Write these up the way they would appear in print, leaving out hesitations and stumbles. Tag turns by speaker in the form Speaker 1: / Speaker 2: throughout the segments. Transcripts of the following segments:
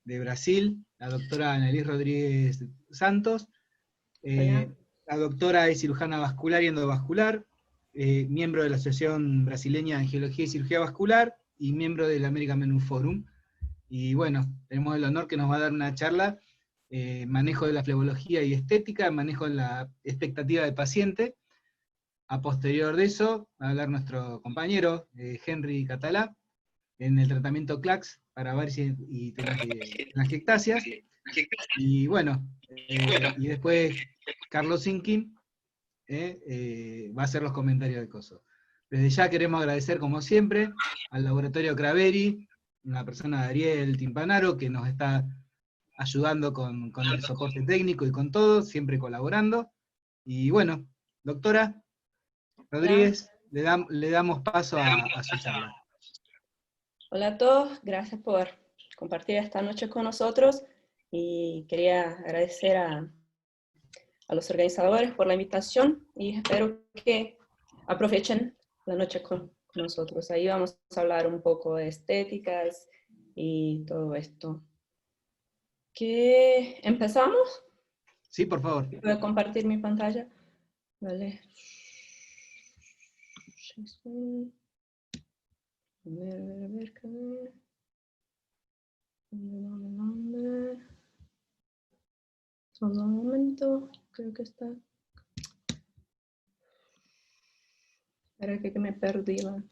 Speaker 1: de Brasil, la doctora Annelise Rodríguez Santos. La doctora es cirujana vascular y endovascular, miembro de la Asociación Brasileña de Angiología y Cirugía Vascular, y miembro del American Menú Forum. Y bueno, tenemos el honor que nos va a dar una charla, manejo de la flebología y estética, manejo de la expectativa del paciente. A posterior de eso, va a hablar nuestro compañero, Henry Catalá, en el tratamiento CLACS para varices y telangiectasias. Y bueno, y después Carlos Sinkin va a hacer los comentarios del coso. Desde ya queremos agradecer, como siempre, al Laboratorio Craveri, una persona de Ariel Timpanaro, que nos está ayudando con el soporte técnico y con todo, siempre colaborando. Y bueno, doctora Rodríguez, le damos paso a su charla.
Speaker 2: Hola a todos, gracias por compartir esta noche con nosotros, y quería agradecer a los organizadores por la invitación, y espero que aprovechen la noche con nosotros. Ahí vamos a hablar un poco de estéticas y todo esto. ¿Qué empezamos?
Speaker 1: Sí, por favor.
Speaker 2: ¿Puedo compartir mi pantalla? Vale. A ver, ¿dónde? Solo un momento, creo que está. Espera que me perdí la.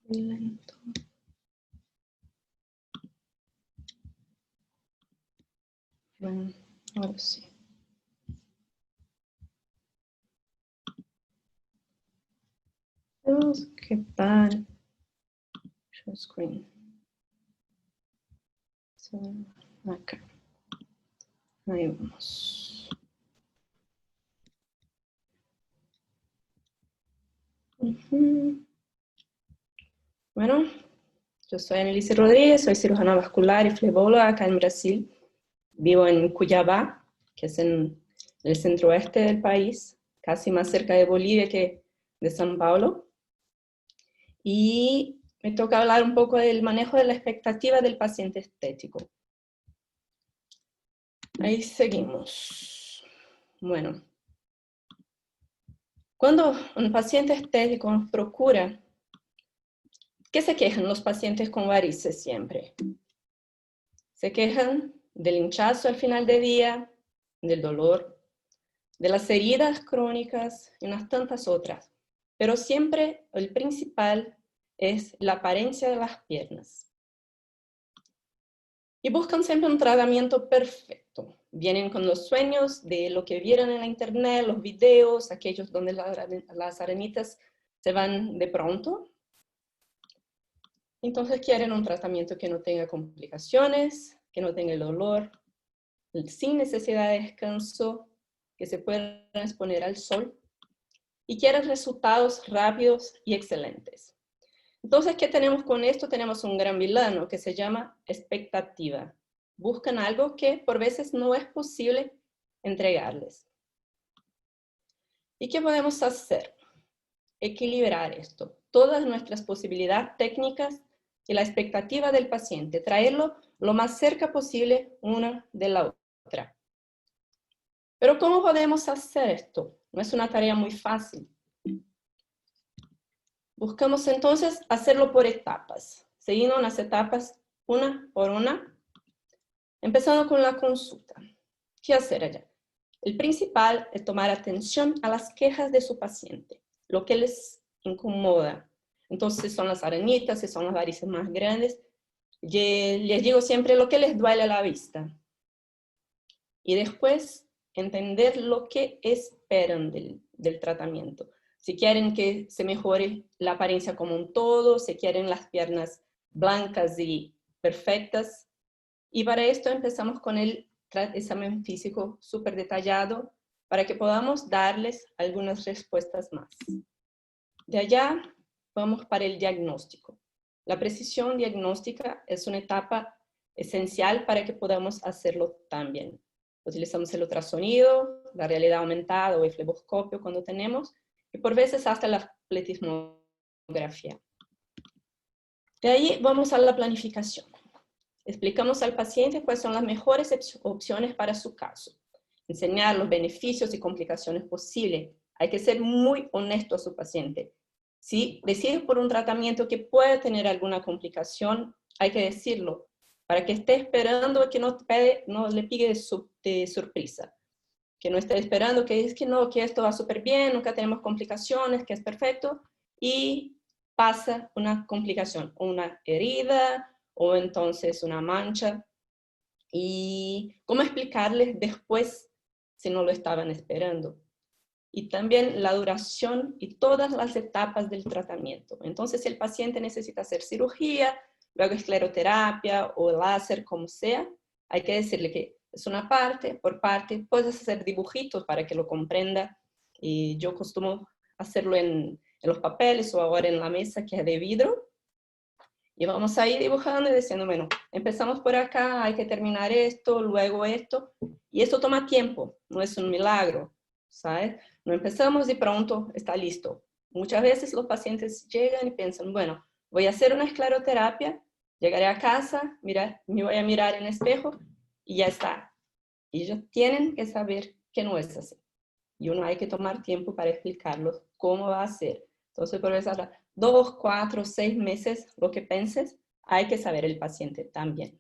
Speaker 2: Lento. Bueno, ahora sí. ¿Qué tal? Show screen. Acá. Ahí vamos. Bueno, yo soy Annelise Rodríguez, soy cirujana vascular y flebóloga acá en Brasil. Vivo en Cuiabá, que es en el centro oeste del país, casi más cerca de Bolivia que de São Paulo. Y me toca hablar un poco del manejo de la expectativa del paciente estético. Ahí seguimos. Bueno, cuando un paciente estético nos procura, ¿qué se quejan los pacientes con varices siempre? Se quejan del hinchazo al final del día, del dolor, de las heridas crónicas y unas tantas otras. Pero siempre el principal es la apariencia de las piernas. Y buscan siempre un tratamiento perfecto. Vienen con los sueños de lo que vieron en la internet, los videos, aquellos donde las arenitas se van de pronto. Entonces quieren un tratamiento que no tenga complicaciones, que no tenga el dolor, sin necesidad de descanso, que se puedan exponer al sol, y quieren resultados rápidos y excelentes. Entonces, ¿qué tenemos con esto? Tenemos un gran villano que se llama expectativa. Buscan algo que por veces no es posible entregarles. ¿Y qué podemos hacer? Equilibrar esto, todas nuestras posibilidades técnicas y la expectativa del paciente, traerlo lo más cerca posible una de la otra. Pero ¿cómo podemos hacer esto? No es una tarea muy fácil. Buscamos entonces hacerlo por etapas, siguiendo las etapas una por una, empezando con la consulta. ¿Qué hacer allá? El principal es tomar atención a las quejas de su paciente, lo que les incomoda. Entonces, si son las arenitas, si son las varices más grandes, les digo siempre lo que les duele a la vista. Y después, entender lo que esperan del tratamiento. Si quieren que se mejore la apariencia como un todo, si quieren las piernas blancas y perfectas. Y para esto empezamos con el examen físico súper detallado para que podamos darles algunas respuestas más. De allá vamos para el diagnóstico. La precisión diagnóstica es una etapa esencial para que podamos hacerlo también. Utilizamos el ultrasonido, la realidad aumentada o el fleboscopio cuando tenemos, y por veces hasta la pletismografía. De ahí vamos a la planificación. Explicamos al paciente cuáles son las mejores opciones para su caso. Enseñar los beneficios y complicaciones posibles. Hay que ser muy honesto a su paciente. Si decide por un tratamiento que puede tener alguna complicación, hay que decirlo, para que esté esperando que no le pique de sorpresa. Que no esté esperando que es que no, que esto va súper bien, nunca tenemos complicaciones, que es perfecto, y pasa una complicación, una herida, o entonces una mancha, y cómo explicarles después si no lo estaban esperando. Y también la duración y todas las etapas del tratamiento. Entonces, si el paciente necesita hacer cirugía, luego escleroterapia o láser, como sea, hay que decirle que es una parte por parte, puedes hacer dibujitos para que lo comprenda, y yo costumo hacerlo en los papeles o ahora en la mesa que es de vidrio. Y vamos a ir dibujando y diciendo, bueno, empezamos por acá, hay que terminar esto, luego esto. Y esto toma tiempo, no es un milagro, ¿sabes? No empezamos y pronto está listo. Muchas veces los pacientes llegan y piensan, bueno, voy a hacer una escleroterapia, llegaré a casa, mira, me voy a mirar en el espejo y ya está. Y ellos tienen que saber que no es así. Y uno hay que tomar tiempo para explicarlos cómo va a ser. Entonces, por eso, 2, 4, 6 meses, lo que penses, hay que saber el paciente también.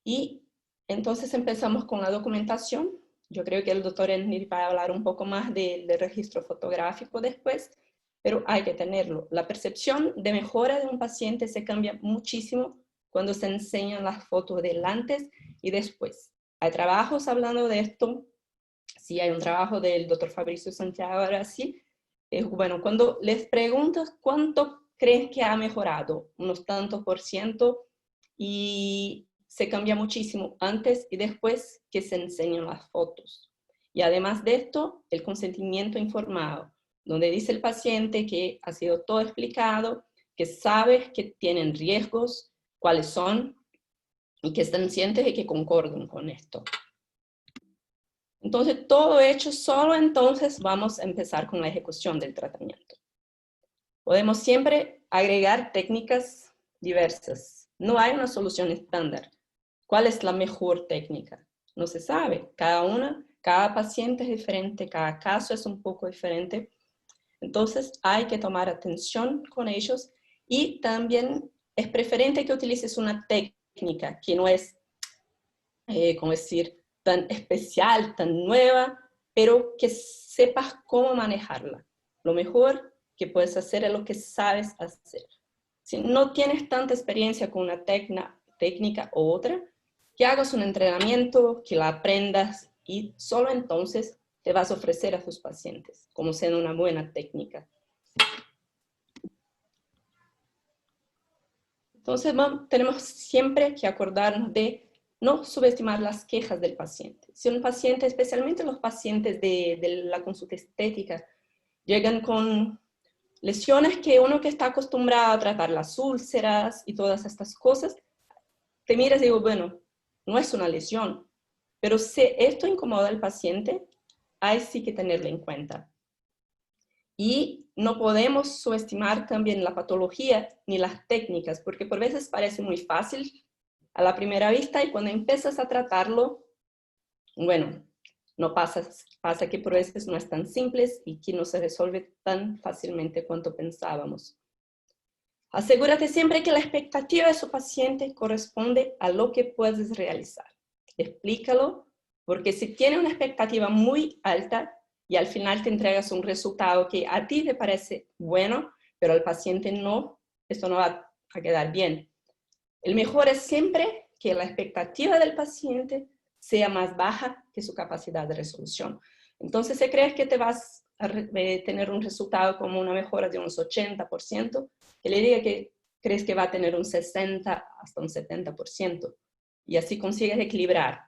Speaker 2: Y entonces empezamos con la documentación. Yo creo que el doctor Enri va a hablar un poco más del registro fotográfico después, pero hay que tenerlo. La percepción de mejora de un paciente se cambia muchísimo cuando se enseñan las fotos del antes y después. Hay trabajos hablando de esto. Sí, hay un trabajo del doctor Fabricio Santiago ahora sí. Bueno, cuando les preguntas cuánto creen que ha mejorado, unos tantos %, y se cambia muchísimo antes y después que se enseñan las fotos. Y además de esto, el consentimiento informado, donde dice el paciente que ha sido todo explicado, que sabe que tienen riesgos, cuáles son, y que están conscientes y que concordan con esto. Entonces, todo hecho, solo entonces vamos a empezar con la ejecución del tratamiento. Podemos siempre agregar técnicas diversas. No hay una solución estándar. ¿Cuál es la mejor técnica? No se sabe. Cada paciente es diferente, cada caso es un poco diferente. Entonces, hay que tomar atención con ellos, y también es preferente que utilices una técnica que no es, ¿cómo decir?, tan especial, tan nueva, pero que sepas cómo manejarla. Lo mejor que puedes hacer es lo que sabes hacer. Si no tienes tanta experiencia con una técnica u otra, que hagas un entrenamiento, que la aprendas, y solo entonces te vas a ofrecer a tus pacientes como siendo una buena técnica. Entonces tenemos siempre que acordarnos de no subestimar las quejas del paciente. Si un paciente, especialmente los pacientes de la consulta estética, llegan con lesiones que uno que está acostumbrado a tratar las úlceras y todas estas cosas, te miras y digo, bueno, no es una lesión, pero si esto incomoda al paciente, hay sí que tenerlo en cuenta. Y no podemos subestimar también la patología ni las técnicas, porque por veces parece muy fácil a la primera vista, y cuando empiezas a tratarlo, bueno, no pasa que por veces no es tan simple y que no se resuelve tan fácilmente cuanto pensábamos. Asegúrate siempre que la expectativa de su paciente corresponde a lo que puedes realizar. Explícalo, porque si tiene una expectativa muy alta y al final te entregas un resultado que a ti te parece bueno, pero al paciente no, esto no va a quedar bien. El mejor es siempre que la expectativa del paciente sea más baja que su capacidad de resolución. Entonces, si crees que te vas a tener un resultado como una mejora de unos 80%, que le diga que crees que va a tener un 60 hasta un 70%. Y así consigues equilibrar.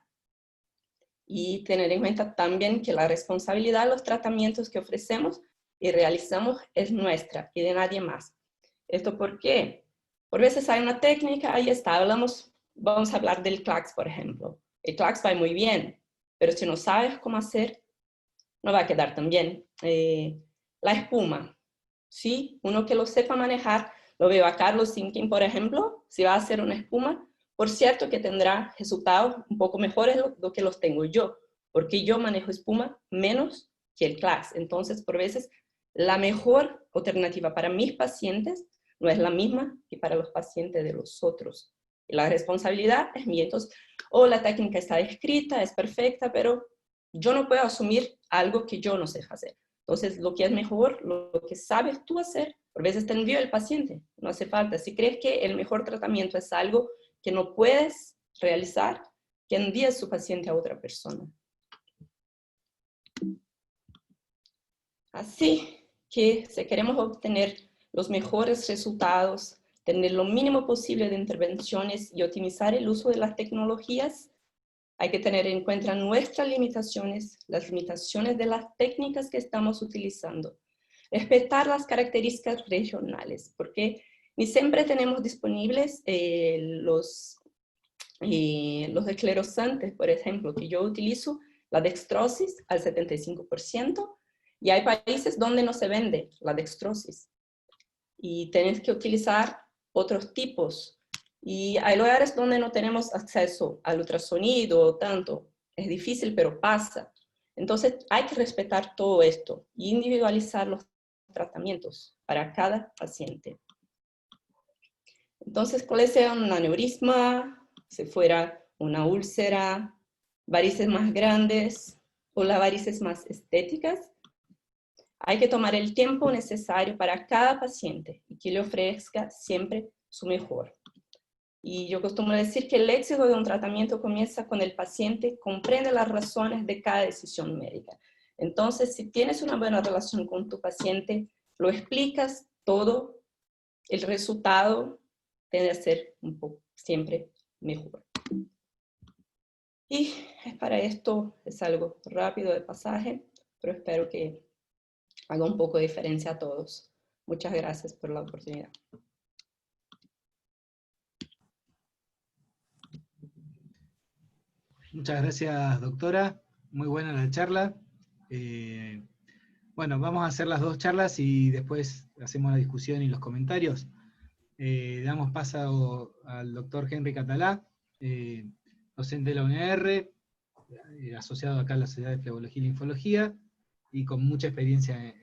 Speaker 2: Y tener en cuenta también que la responsabilidad de los tratamientos que ofrecemos y realizamos es nuestra y de nadie más. ¿Esto por qué? Por veces hay una técnica, ahí está, hablamos vamos a hablar del CLACS, por ejemplo. El CLACS va muy bien, pero si no sabes cómo hacer, no va a quedar tan bien. La espuma, ¿sí? Uno que lo sepa manejar, lo veo a Carlos Sinkin, por ejemplo, si va a hacer una espuma, por cierto que tendrá resultados un poco mejores de lo que los tengo yo, porque yo manejo espuma menos que el CLACS. Entonces, por veces, la mejor alternativa para mis pacientes no es la misma que para los pacientes de los otros. La responsabilidad es mía. Entonces, la técnica está escrita, es perfecta, pero yo no puedo asumir algo que yo no sé hacer. Entonces, lo que es mejor, lo que sabes tú hacer, por veces te envío el paciente, no hace falta. Si crees que el mejor tratamiento es algo que no puedes realizar, que envíes su paciente a otra persona. Así que si queremos obtener los mejores resultados, tener lo mínimo posible de intervenciones y optimizar el uso de las tecnologías, hay que tener en cuenta nuestras limitaciones, las limitaciones de las técnicas que estamos utilizando. Respetar las características regionales, porque ni siempre tenemos disponibles los esclerosantes, por ejemplo, que yo utilizo, la dextrosis al 75%, y hay países donde no se vende la dextrosis. Y tenés que utilizar otros tipos. Y hay lugares donde no tenemos acceso al ultrasonido tanto. Es difícil, pero pasa. Entonces hay que respetar todo esto e individualizar los tratamientos para cada paciente. Entonces, ¿cuál sea un aneurisma? Si fuera una úlcera, varices más grandes o las varices más estéticas, hay que tomar el tiempo necesario para cada paciente y que le ofrezca siempre su mejor. Y yo costumo decir que el éxito de un tratamiento comienza cuando el paciente comprende las razones de cada decisión médica. Entonces, si tienes una buena relación con tu paciente, lo explicas todo, el resultado tiende a ser un poco siempre mejor. Y para esto es algo rápido de pasaje, pero espero que haga un poco de diferencia a todos. Muchas gracias por la oportunidad.
Speaker 1: Muchas gracias, doctora. Muy buena la charla. Bueno, vamos a hacer las dos charlas y después hacemos la discusión y los comentarios. Damos paso al doctor Henry Catalá, docente de la UNR, asociado acá a la Sociedad de Flebología y Linfología, y con mucha experiencia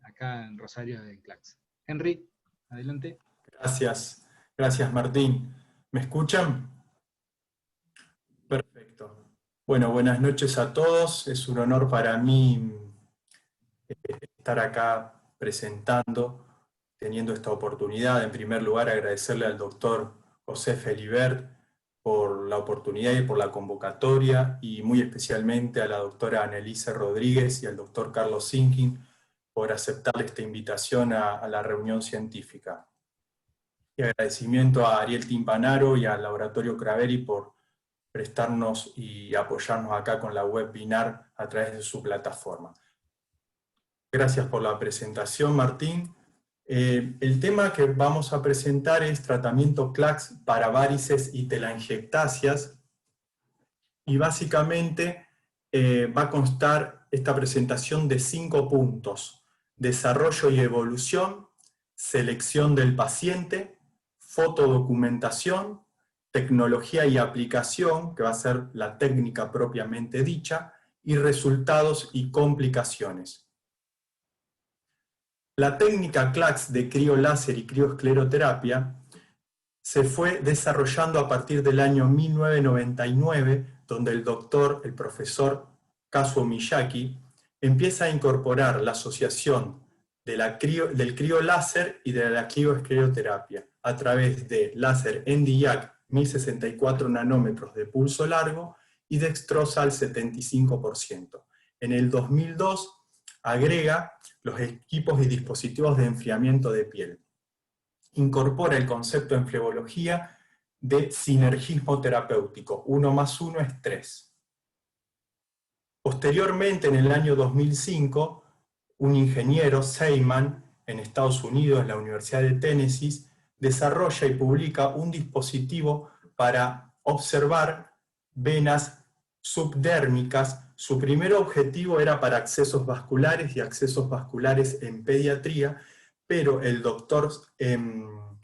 Speaker 1: acá en Rosario en CLACS. Henry, adelante.
Speaker 3: Gracias Martín. ¿Me escuchan? Perfecto. Bueno, buenas noches a todos. Es un honor para mí estar acá presentando, teniendo esta oportunidad. En primer lugar, agradecerle al doctor José Felibert por la oportunidad y por la convocatoria, y muy especialmente a la doctora Annelise Rodríguez y al doctor Carlos Sinkin por aceptar esta invitación a la reunión científica. Y agradecimiento a Ariel Timpanaro y al Laboratorio Craveri por prestarnos y apoyarnos acá con la webinar a través de su plataforma. Gracias por la presentación, Martín. El tema que vamos a presentar es tratamiento CLACS para varices y telangiectasias, y básicamente va a constar esta presentación de 5 puntos: desarrollo y evolución, selección del paciente, fotodocumentación, tecnología y aplicación, que va a ser la técnica propiamente dicha, y resultados y complicaciones. La técnica CLACS de crioláser y crioescleroterapia se fue desarrollando a partir del año 1999, donde el profesor Kazuo Miyake empieza a incorporar la asociación del crioláser y de la crioescleroterapia a través de láser Nd:YAG 1064 nanómetros de pulso largo y dextrosa al 75%. En el 2002 agrega los equipos y dispositivos de enfriamiento de piel. Incorpora el concepto en flebología de sinergismo terapéutico, 1 más 1 es 3. Posteriormente, en el año 2005, un ingeniero, Seyman, en Estados Unidos, en la Universidad de Tennessee, desarrolla y publica un dispositivo para observar venas subdérmicas. Su primer objetivo era para accesos vasculares y accesos vasculares en pediatría, pero el doctor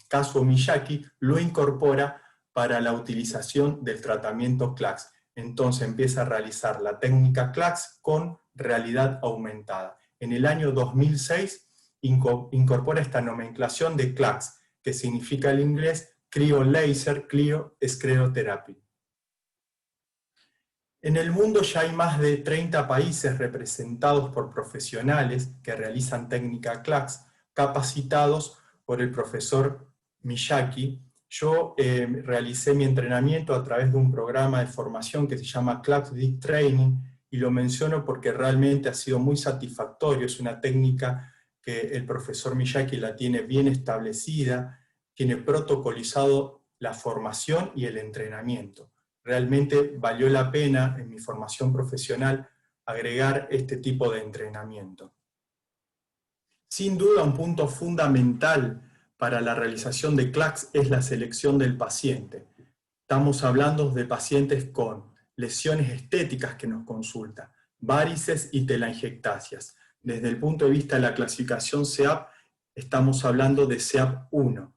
Speaker 3: Kazuo Miyake lo incorpora para la utilización del tratamiento CLACS. Entonces empieza a realizar la técnica CLACS con realidad aumentada. En el año 2006 incorpora esta nomenclación de CLACS, que significa en inglés Cryo Laser, Cryo Sclerotherapy. En el mundo ya hay más de 30 países representados por profesionales que realizan técnica CLACS, capacitados por el profesor Miyake. Yo realicé mi entrenamiento a través de un programa de formación que se llama CLACS Deep Training, y lo menciono porque realmente ha sido muy satisfactorio. Es una técnica que el profesor Miyake la tiene bien establecida, tiene protocolizado la formación y el entrenamiento. Realmente valió la pena en mi formación profesional agregar este tipo de entrenamiento. Sin duda, un punto fundamental para la realización de CLACS es la selección del paciente. Estamos hablando de pacientes con lesiones estéticas que nos consultan, varices y telangiectasias. Desde el punto de vista de la clasificación CEAP, estamos hablando de CEAP 1.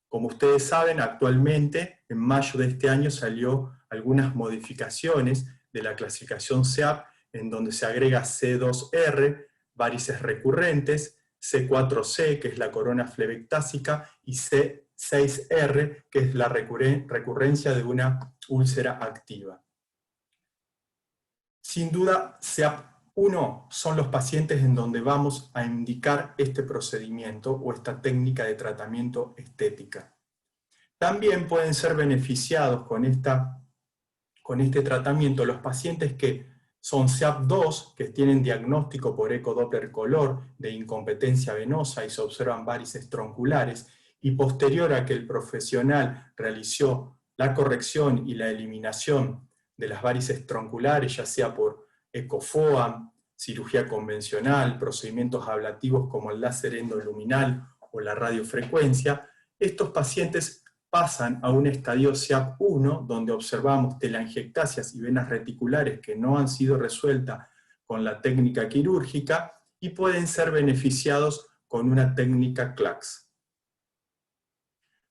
Speaker 3: Como ustedes saben, actualmente, en mayo de este año, salió algunas modificaciones de la clasificación CEAP, en donde se agrega C2R, varices recurrentes, C4C, que es la corona flebectásica, y C6R, que es la recurrencia de una úlcera activa. Sin duda, CEAP1 son los pacientes en donde vamos a indicar este procedimiento o esta técnica de tratamiento estética. También pueden ser beneficiados con este tratamiento los pacientes que son CEAP2, que tienen diagnóstico por ecodoppler color de incompetencia venosa y se observan varices tronculares, y posterior a que el profesional realizó la corrección y la eliminación de las varices tronculares, ya sea por ECOFOAM, cirugía convencional, procedimientos ablativos como el láser endoluminal o la radiofrecuencia, estos pacientes pasan a un estadio CEAP1, donde observamos telangiectasias y venas reticulares que no han sido resueltas con la técnica quirúrgica y pueden ser beneficiados con una técnica CLACS.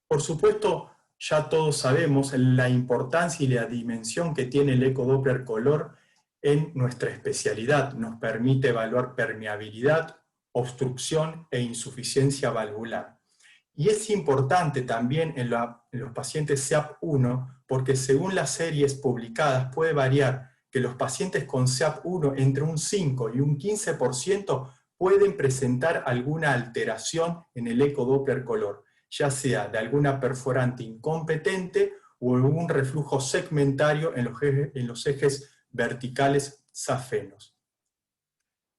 Speaker 3: Por supuesto, ya todos sabemos la importancia y la dimensión que tiene el ecodoppler color en nuestra especialidad. Nos permite evaluar permeabilidad, obstrucción e insuficiencia valvular. Y es importante también en los pacientes CEAP1, porque según las series publicadas puede variar que los pacientes con CEAP1 entre un 5 y un 15% pueden presentar alguna alteración en el ecodoppler color, ya sea de alguna perforante incompetente o algún reflujo segmentario en los ejes verticales safenos.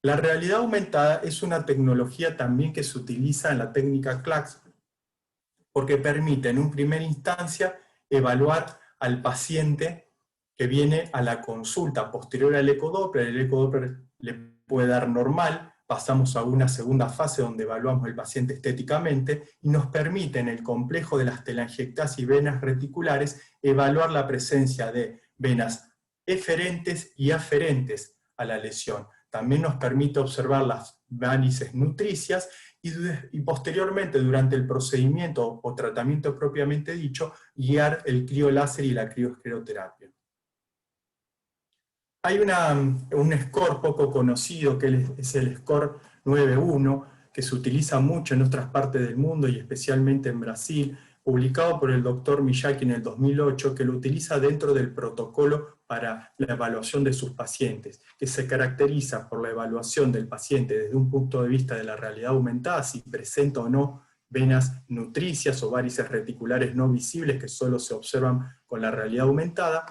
Speaker 3: La realidad aumentada es una tecnología también que se utiliza en la técnica CLACS, porque permite en un primera instancia evaluar al paciente que viene a la consulta posterior al ecodoppler. El ecodoppler le puede dar normal, pasamos a una segunda fase donde evaluamos el paciente estéticamente, y nos permite en el complejo de las telangiectasias y venas reticulares evaluar la presencia de venas eferentes y aferentes a la lesión. También nos permite observar las varices nutricias y posteriormente, durante el procedimiento o tratamiento propiamente dicho, guiar el crioláser y la crioscleroterapia. Hay un score poco conocido, que es el score 9.1, que se utiliza mucho en otras partes del mundo y especialmente en Brasil, publicado por el doctor Miyake en el 2008, que lo utiliza dentro del protocolo para la evaluación de sus pacientes, que se caracteriza por la evaluación del paciente desde un punto de vista de la realidad aumentada, si presenta o no venas nutricias o varices reticulares no visibles que solo se observan con la realidad aumentada,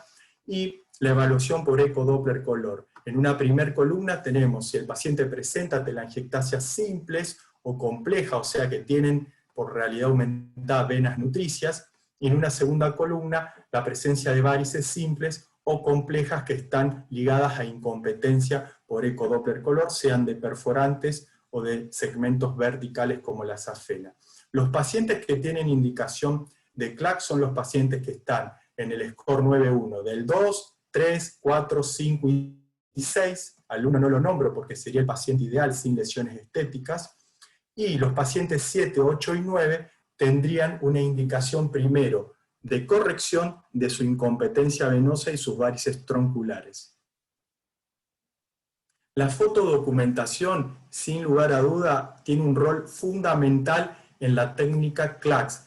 Speaker 3: y la evaluación por ecodoppler color. En una primer columna tenemos si el paciente presenta telangiectasias simples o complejas, o sea que tienen por realidad aumentada venas nutricias, y en una segunda columna la presencia de varices simples o complejas que están ligadas a incompetencia por ecodoppler color, sean de perforantes o de segmentos verticales como la safena. Los pacientes que tienen indicación de CLACS son los pacientes que están en el score 9-1, del 2, 3, 4, 5 y 6, al 1 no lo nombro porque sería el paciente ideal sin lesiones estéticas, y los pacientes 7, 8 y 9 tendrían una indicación primero de corrección de su incompetencia venosa y sus varices tronculares. La fotodocumentación, sin lugar a duda, tiene un rol fundamental en la técnica CLACS.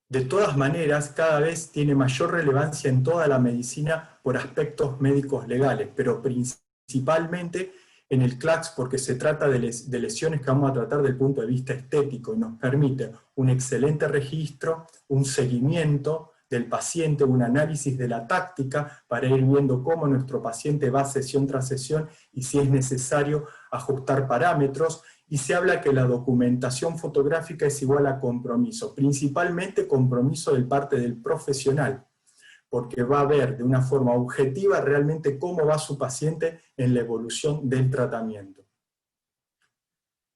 Speaker 3: De todas maneras, cada vez tiene mayor relevancia en toda la medicina por aspectos médicos legales, pero principalmente en el CLACS porque se trata de lesiones que vamos a tratar desde el punto de vista estético y nos permite un excelente registro, un seguimiento del paciente, un análisis de la táctica para ir viendo cómo nuestro paciente va sesión tras sesión y si es necesario ajustar parámetros. Y se habla que la documentación fotográfica es igual a compromiso, principalmente compromiso de parte del profesional, porque va a ver de una forma objetiva realmente cómo va su paciente en la evolución del tratamiento.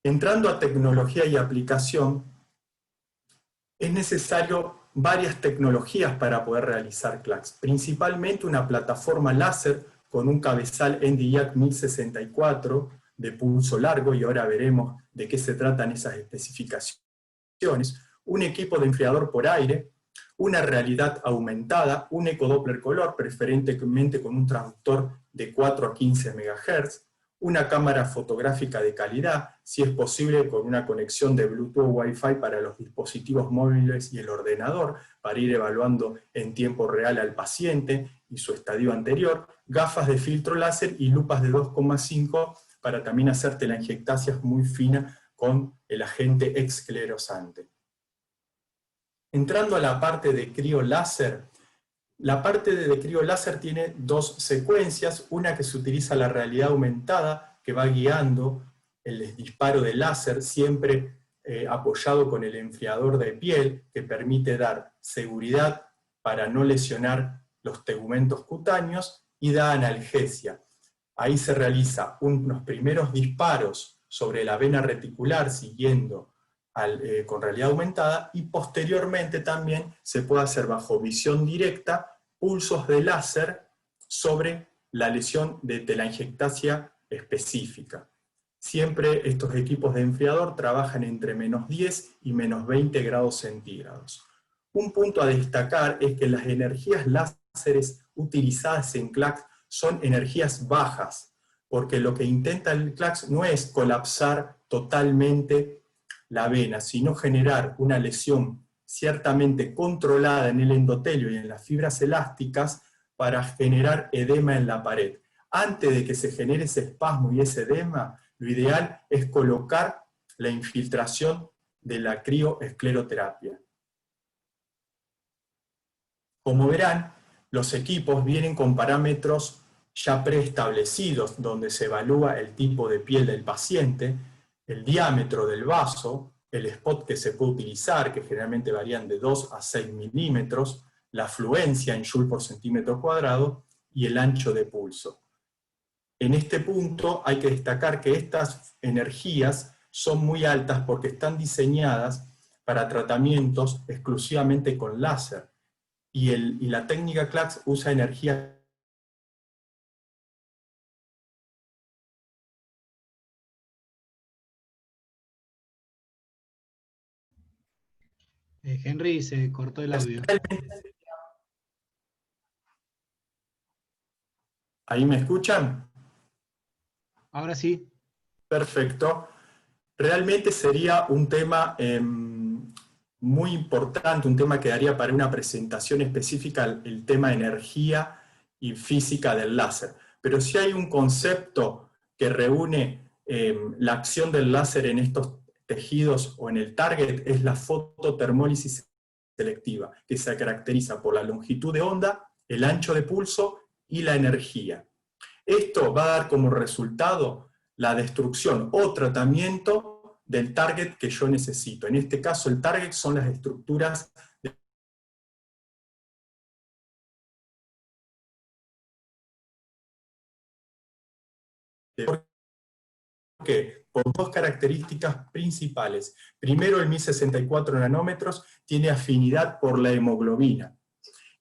Speaker 3: Entrando a tecnología y aplicación, es necesario varias tecnologías para poder realizar CLACS, principalmente una plataforma láser con un cabezal Nd:YAG 1064 de pulso largo, y ahora veremos de qué se tratan esas especificaciones, un equipo de enfriador por aire, una realidad aumentada, un ecodoppler color, preferentemente con un transductor de 4 a 15 MHz, una cámara fotográfica de calidad, si es posible con una conexión de Bluetooth o Wi-Fi para los dispositivos móviles y el ordenador, para ir evaluando en tiempo real al paciente y su estadio anterior, gafas de filtro láser y lupas de 2,5 para también hacer telangiectasias muy finas con el agente esclerosante. Entrando a la parte de crioláser, la parte de crioláser tiene dos secuencias, una que se utiliza la realidad aumentada, que va guiando el disparo de láser, siempre apoyado con el enfriador de piel, que permite dar seguridad para no lesionar los tegumentos cutáneos, y da analgesia. Ahí se realiza unos primeros disparos sobre la vena reticular siguiendo con realidad aumentada, y posteriormente también se puede hacer bajo visión directa pulsos de láser sobre la lesión de telangiectasia específica. Siempre estos equipos de enfriador trabajan entre -10 y -20 grados centígrados. Un punto a destacar es que las energías láseres utilizadas en CLACS son energías bajas, porque lo que intenta el CLACS no es colapsar totalmente la vena, sino generar una lesión ciertamente controlada en el endotelio y en las fibras elásticas para generar edema en la pared. Antes de que se genere ese espasmo y ese edema, lo ideal es colocar la infiltración de la crioescleroterapia. Como verán, los equipos vienen con parámetros ya preestablecidos, donde se evalúa el tipo de piel del paciente, el diámetro del vaso, el spot que se puede utilizar, que generalmente varían de 2 a 6 milímetros, la fluencia en joule por centímetro cuadrado y el ancho de pulso. En este punto hay que destacar que estas energías son muy altas porque están diseñadas para tratamientos exclusivamente con láser, y la técnica CLACS usa energía
Speaker 1: Henry, se cortó el audio.
Speaker 3: ¿Ahí me escuchan?
Speaker 1: Ahora sí.
Speaker 3: Perfecto. Realmente sería un tema muy importante, un tema que daría para una presentación específica, el tema energía y física del láser. Pero si hay un concepto que reúne la acción del láser en estos tejidos o en el target, es la fototermólisis selectiva, que se caracteriza por la longitud de onda, el ancho de pulso y la energía. Esto va a dar como resultado la destrucción o tratamiento del target que yo necesito. En este caso, el target son las estructuras ¿Qué? Por dos características principales. Primero, el 1064 nanómetros tiene afinidad por la hemoglobina.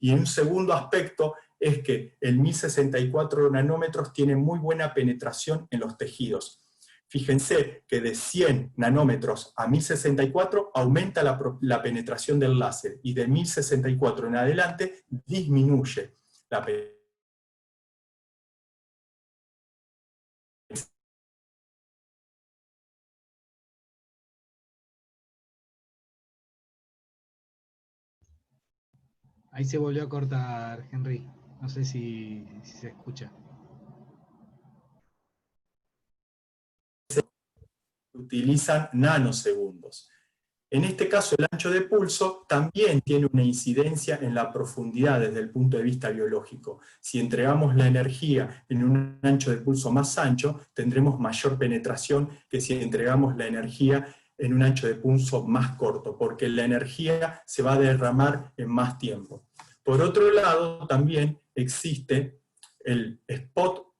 Speaker 3: Y un segundo aspecto es que el 1064 nanómetros tiene muy buena penetración en los tejidos. Fíjense que de 100 nanómetros a 1064 aumenta la penetración del láser, y de 1064 en adelante disminuye la penetración.
Speaker 1: Ahí se volvió a cortar, Henry. No sé si se escucha.
Speaker 3: Utilizan nanosegundos. En este caso, el ancho de pulso también tiene una incidencia en la profundidad desde el punto de vista biológico. Si entregamos la energía en un ancho de pulso más ancho, tendremos mayor penetración que si entregamos la energía en un ancho de pulso más corto, porque la energía se va a derramar en más tiempo. Por otro lado, también existe el spot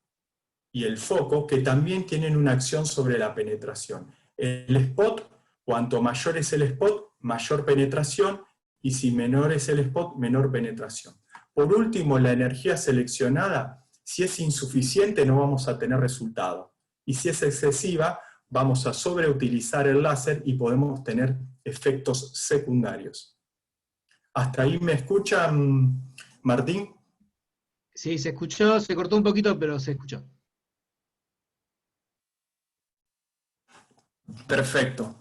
Speaker 3: y el foco, que también tienen una acción sobre la penetración. El spot, cuanto mayor es el spot, mayor penetración, y si menor es el spot, menor penetración. Por último, la energía seleccionada, si es insuficiente no vamos a tener resultado, y si es excesiva, vamos a sobreutilizar el láser y podemos tener efectos secundarios. ¿Hasta ahí me escuchan, Martín?
Speaker 1: Sí, se escuchó, se cortó un poquito, pero se escuchó.
Speaker 3: Perfecto.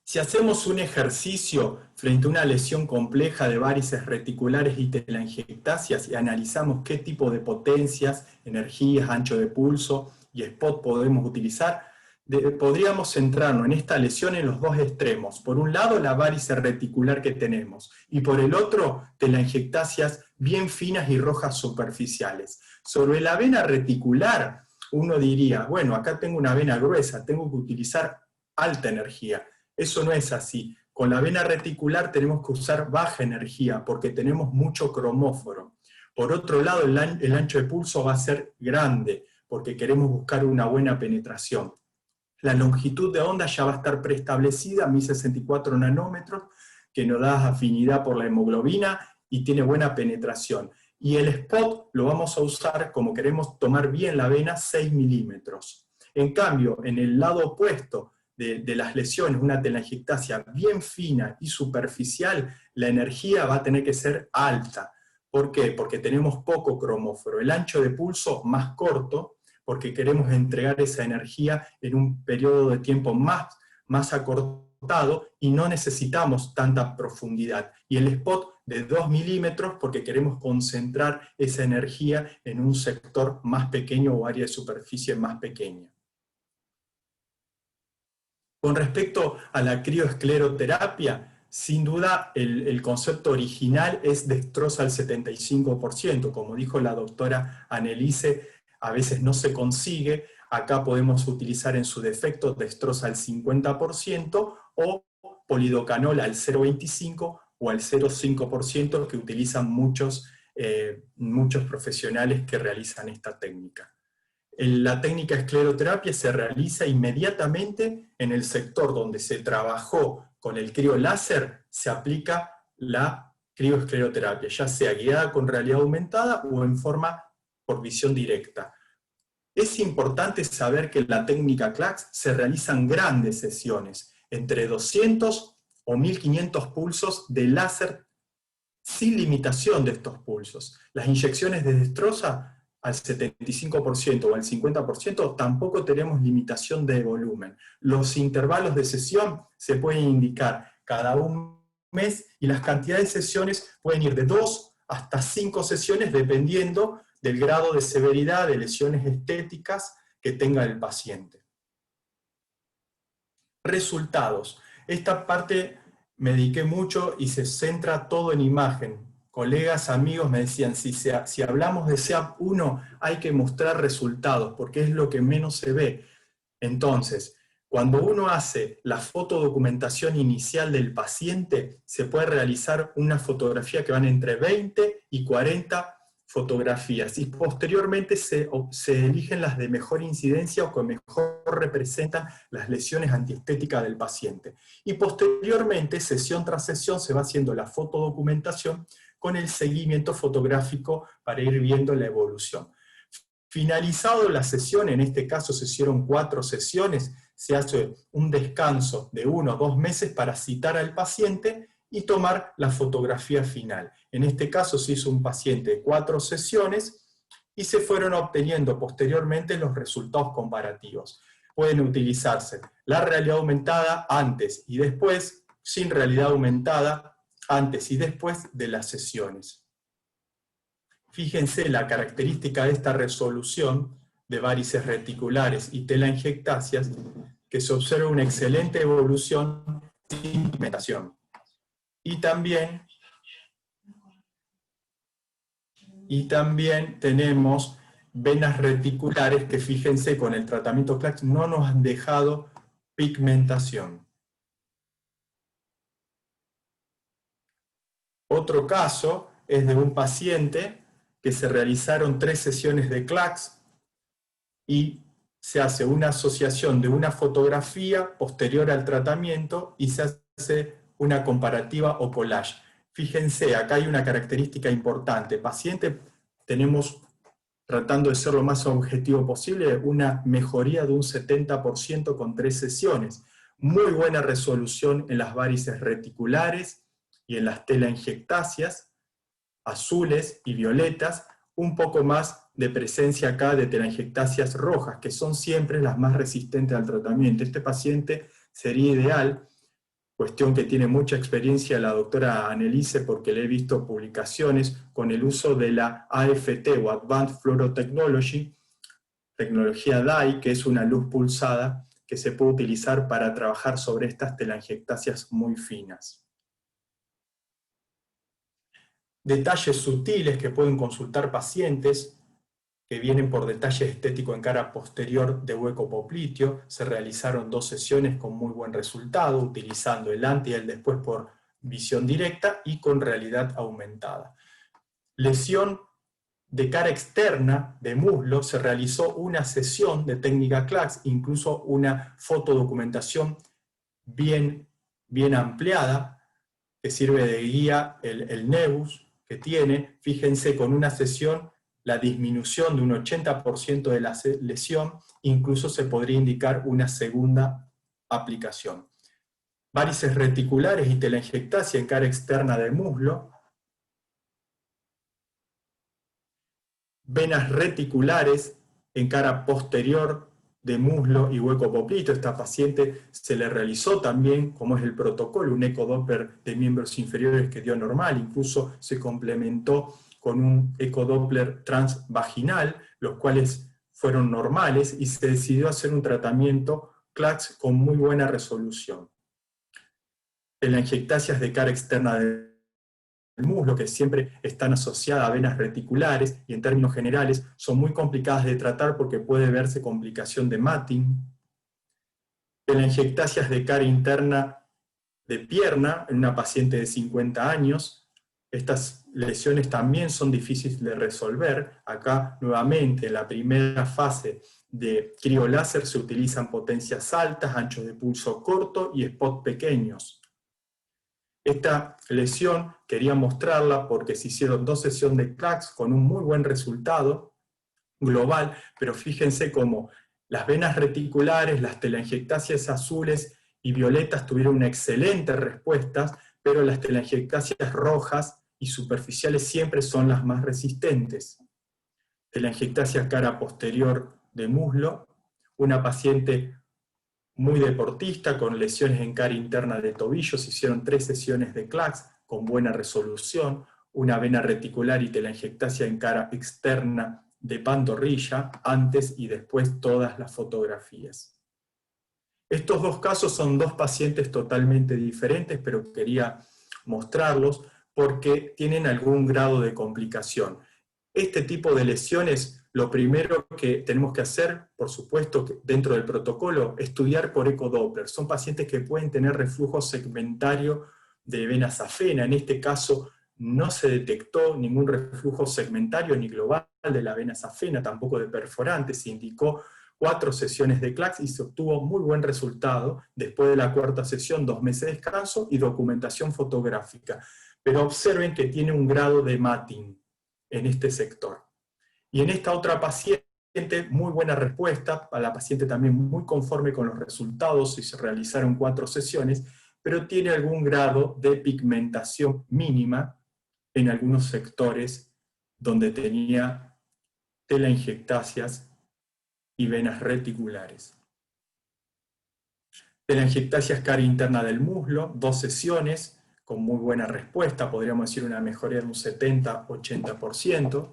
Speaker 3: Si hacemos un ejercicio frente a una lesión compleja de varices reticulares y telangiectasias y analizamos qué tipo de potencias, energías, ancho de pulso y spot podemos utilizar, podríamos centrarnos en esta lesión en los dos extremos. Por un lado, la varice reticular que tenemos, y por el otro, telangiectasias bien finas y rojas superficiales. Sobre la vena reticular, uno diría, bueno, acá tengo una vena gruesa, tengo que utilizar alta energía. Eso no es así. Con la vena reticular tenemos que usar baja energía porque tenemos mucho cromóforo. Por otro lado, el ancho de pulso va a ser grande porque queremos buscar una buena penetración. La longitud de onda ya va a estar preestablecida, 1064 nanómetros, que nos da afinidad por la hemoglobina y tiene buena penetración. Y el spot lo vamos a usar, como queremos tomar bien la vena, 6 milímetros. En cambio, en el lado opuesto de las lesiones, una telangiectasia bien fina y superficial, la energía va a tener que ser alta. ¿Por qué? Porque tenemos poco cromóforo. El ancho de pulso más corto, porque queremos entregar esa energía en un periodo de tiempo más acortado y no necesitamos tanta profundidad. Y el spot de 2 milímetros porque queremos concentrar esa energía en un sector más pequeño o área de superficie más pequeña. Con respecto a la crioescleroterapia, sin duda el concepto original es destroza al 75%, como dijo la doctora Anneliese, a veces no se consigue, acá podemos utilizar en su defecto destroza al 50% o polidocanol al 0,25% o al 0,5% que utilizan muchos profesionales que realizan esta técnica. La técnica escleroterapia se realiza inmediatamente en el sector donde se trabajó con el crioláser, se aplica la crioescleroterapia, ya sea guiada con realidad aumentada o en forma por visión directa. Es importante saber que en la técnica CLACS se realizan grandes sesiones, entre 200 o 1500 pulsos de láser sin limitación de estos pulsos. Las inyecciones de destroza al 75% o al 50% tampoco tenemos limitación de volumen. Los intervalos de sesión se pueden indicar cada un mes y las cantidades de sesiones pueden ir de 2 hasta 5 sesiones dependiendo del grado de severidad de lesiones estéticas que tenga el paciente. Resultados. Esta parte me dediqué mucho y se centra todo en imagen. Colegas, amigos me decían, si hablamos de SEAP1 hay que mostrar resultados, porque es lo que menos se ve. Entonces, cuando uno hace la fotodocumentación inicial del paciente, se puede realizar una fotografía que van entre 20 y 40 fotografías, y posteriormente se eligen las de mejor incidencia o que mejor representan las lesiones antiestéticas del paciente. Y posteriormente, sesión tras sesión, se va haciendo la fotodocumentación con el seguimiento fotográfico para ir viendo la evolución. Finalizado la sesión, en este caso se hicieron 4 sesiones, se hace un descanso de 1 o 2 meses para citar al paciente y tomar la fotografía final. En este caso se hizo un paciente de 4 sesiones y se fueron obteniendo posteriormente los resultados comparativos. Pueden utilizarse la realidad aumentada antes y después, sin realidad aumentada antes y después de las sesiones. Fíjense la característica de esta resolución de varices reticulares y telangiectasias, que se observa una excelente evolución sin pigmentación. Y también tenemos venas reticulares que, fíjense, con el tratamiento CLACS no nos han dejado pigmentación. Otro caso es de un paciente que se realizaron 3 sesiones de CLACS y se hace una asociación de una fotografía posterior al tratamiento y se hace una comparativa o collage. Fíjense, acá hay una característica importante. Paciente, tenemos, tratando de ser lo más objetivo posible, una mejoría de un 70% con 3 sesiones. Muy buena resolución en las varices reticulares y en las telangiectasias, azules y violetas, un poco más de presencia acá de telangiectasias rojas, que son siempre las más resistentes al tratamiento. Este paciente sería ideal, cuestión que tiene mucha experiencia la doctora Annelise, porque le he visto publicaciones con el uso de la AFT o Advanced Fluorotechnology, tecnología DAI, que es una luz pulsada que se puede utilizar para trabajar sobre estas telangiectasias muy finas. Detalles sutiles que pueden consultar pacientes que vienen por detalle estético en cara posterior de hueco popliteo. Se realizaron 2 sesiones con muy buen resultado, utilizando el antes y el después por visión directa y con realidad aumentada. Lesión de cara externa de muslo, se realizó una sesión de técnica CLACS, incluso una fotodocumentación bien ampliada, que sirve de guía el nebus que tiene. Fíjense, con una sesión, la disminución de un 80% de la lesión, incluso se podría indicar una segunda aplicación. Varices reticulares y telangiectasia en cara externa del muslo. Venas reticulares en cara posterior de muslo y hueco popliteo. Esta paciente se le realizó también, como es el protocolo, un ecodoppler de miembros inferiores que dio normal, incluso se complementó con un ecodoppler transvaginal, los cuales fueron normales, y se decidió hacer un tratamiento CLACS con muy buena resolución. Telangiectasias de cara externa del muslo, que siempre están asociadas a venas reticulares y en términos generales son muy complicadas de tratar porque puede verse complicación de matting. Telangiectasias de cara interna de pierna en una paciente de 50 años. Estas lesiones también son difíciles de resolver. Acá nuevamente en la primera fase de crioláser se utilizan potencias altas, anchos de pulso corto y spot pequeños. Esta lesión quería mostrarla porque se hicieron 2 sesiones de CLACS con un muy buen resultado global, pero fíjense cómo las venas reticulares, las telangiectasias azules y violetas tuvieron una excelente respuesta, pero las telangiectasias rojas y superficiales siempre son las más resistentes. Telangiectasia cara posterior de muslo, una paciente muy deportista, con lesiones en cara interna de tobillo. Se hicieron 3 sesiones de CLACS con buena resolución, una vena reticular y telangiectasia en cara externa de pantorrilla, antes y después todas las fotografías. Estos 2 casos son 2 pacientes totalmente diferentes, pero quería mostrarlos porque tienen algún grado de complicación. Este tipo de lesiones, lo primero que tenemos que hacer, por supuesto, dentro del protocolo, estudiar por ecodoppler. Son pacientes que pueden tener reflujo segmentario de vena safena. En este caso no se detectó ningún reflujo segmentario ni global de la vena safena, tampoco de perforante. Se indicó 4 sesiones de CLACS y se obtuvo muy buen resultado. Después de la 4ª sesión, 2 meses de descanso y documentación fotográfica. pero observen que tiene un grado de matting en este sector. Y en esta otra paciente, muy buena respuesta, a la paciente también muy conforme con los resultados, y se realizaron 4 sesiones, pero tiene algún grado de pigmentación mínima en algunos sectores donde tenía telangiectasias y venas reticulares. Telangiectasias cara interna del muslo, 2 sesiones, con muy buena respuesta, podríamos decir una mejoría de un 70-80%.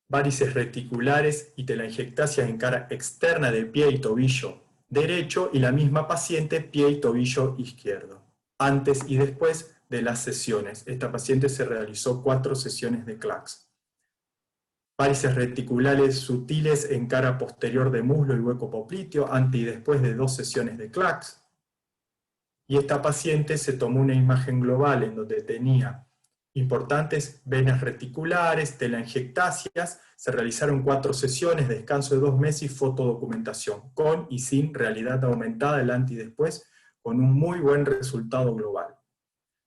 Speaker 3: Varices reticulares y telangiectasias en cara externa de pie y tobillo derecho, y la misma paciente pie y tobillo izquierdo, antes y después de las sesiones. Esta paciente se realizó 4 sesiones de CLACS. Varices reticulares sutiles en cara posterior de muslo y hueco popliteo, antes y después de 2 sesiones de CLACS. Y esta paciente se tomó una imagen global en donde tenía importantes venas reticulares, telangiectasias, se realizaron 4 sesiones, descanso de 2 meses y fotodocumentación, con y sin realidad aumentada, el antes y después, con un muy buen resultado global.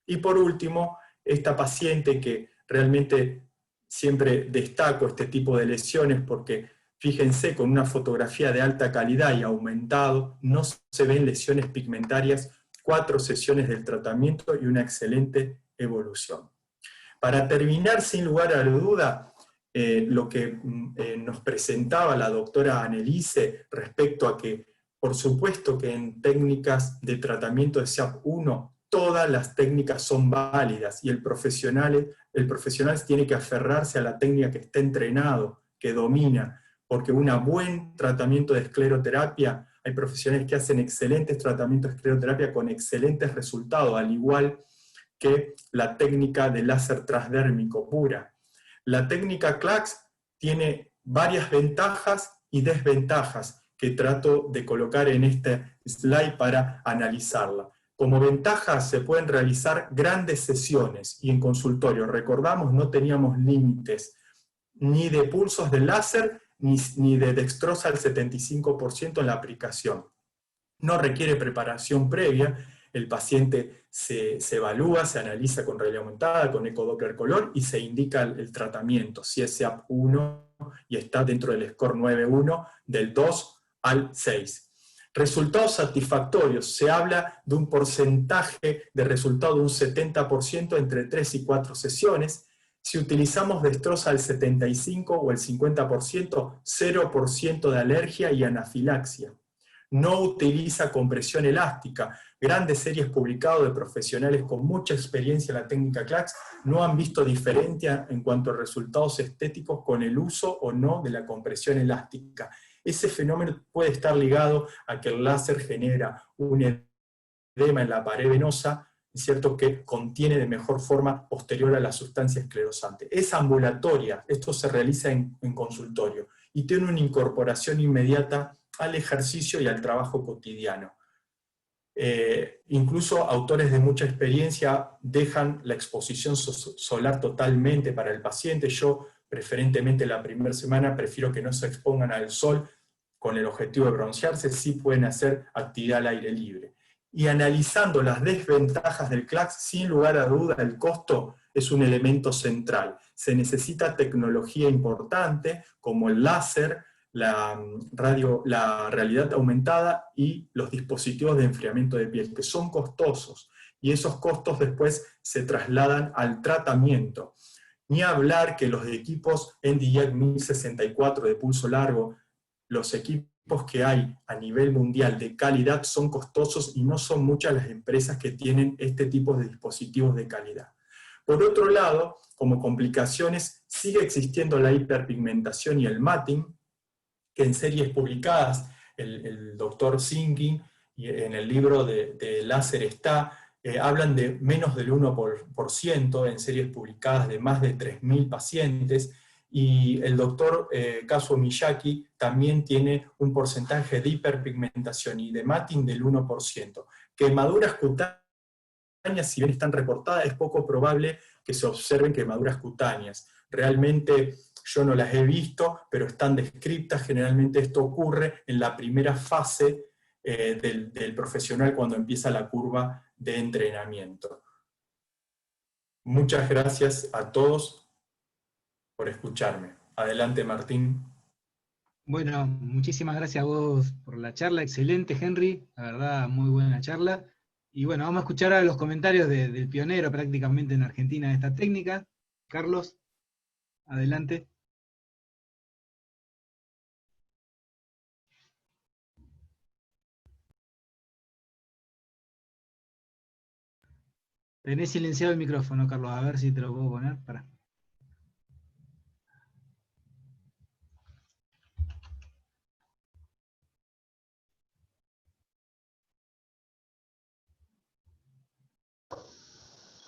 Speaker 3: Y por último, esta paciente que realmente siempre destaco este tipo de lesiones porque, fíjense, con una fotografía de alta calidad y aumentado, no se ven lesiones pigmentarias, 4 sesiones del tratamiento y una excelente evolución. Para terminar, sin lugar a la duda, lo que nos presentaba la doctora Annelise respecto a que, por supuesto que en técnicas de tratamiento de SEAP1, todas las técnicas son válidas, y el profesional tiene que aferrarse a la técnica que está entrenado, que domina, porque un buen tratamiento de escleroterapia, hay profesionales que hacen excelentes tratamientos de escleroterapia con excelentes resultados, al igual que la técnica de láser transdérmico pura. La técnica CLACS tiene varias ventajas y desventajas que trato de colocar en este slide para analizarla. Como ventaja se pueden realizar grandes sesiones y en consultorio. Recordamos, no teníamos límites ni de pulsos de láser ni de dextrosa al 75% en la aplicación. No requiere preparación previa, el paciente se evalúa, se analiza con realidad aumentada, con ecodoppler color y se indica el tratamiento, si es SEAP1 y está dentro del score 9.1 del 2 al 6. Resultados satisfactorios, se habla de un porcentaje de resultado de un 70% entre 3 y 4 sesiones. Si utilizamos dextrosa al 75 o el 50%, 0% de alergia y anafilaxia. No utiliza compresión elástica. Grandes series publicadas de profesionales con mucha experiencia en la técnica CLACS no han visto diferencia en cuanto a resultados estéticos con el uso o no de la compresión elástica. Ese fenómeno puede estar ligado a que el láser genera un edema en la pared venosa, es cierto, que contiene de mejor forma posterior a la sustancia esclerosante. Es ambulatoria, esto se realiza en consultorio, y tiene una incorporación inmediata al ejercicio y al trabajo cotidiano. Incluso autores de mucha experiencia dejan la exposición solar totalmente para el paciente. Yo, preferentemente la primera semana, prefiero que no se expongan al sol con el objetivo de broncearse, sí pueden hacer actividad al aire libre. Y analizando las desventajas del CLACS, sin lugar a duda el costo es un elemento central. Se necesita tecnología importante como el láser, la realidad aumentada y los dispositivos de enfriamiento de piel, que son costosos, y esos costos después se trasladan al tratamiento. Ni hablar que los equipos Nd:YAG 1064 de pulso largo, los equipos que hay a nivel mundial de calidad son costosos y no son muchas las empresas que tienen este tipo de dispositivos de calidad. Por otro lado, como complicaciones, sigue existiendo la hiperpigmentación y el matting, que en series publicadas, el doctor Singing, en el libro de láser está, hablan de menos del 1% en series publicadas de más de 3.000 pacientes, y el doctor Kazuo Miyake también tiene un porcentaje de hiperpigmentación y de matting del 1%. Quemaduras cutáneas, si bien están reportadas, es poco probable que se observen quemaduras cutáneas. Realmente yo no las he visto, pero están descritas. Generalmente esto ocurre en la primera fase del profesional cuando empieza la curva de entrenamiento. Muchas gracias a todos por escucharme. Adelante, Martín.
Speaker 1: Bueno, muchísimas gracias a vos por la charla, excelente, Henry, la verdad, muy buena charla. Y bueno, vamos a escuchar ahora los comentarios del pionero prácticamente en Argentina de esta técnica. Carlos, adelante. Tenés silenciado el micrófono, Carlos, a ver si te lo puedo poner. Pará.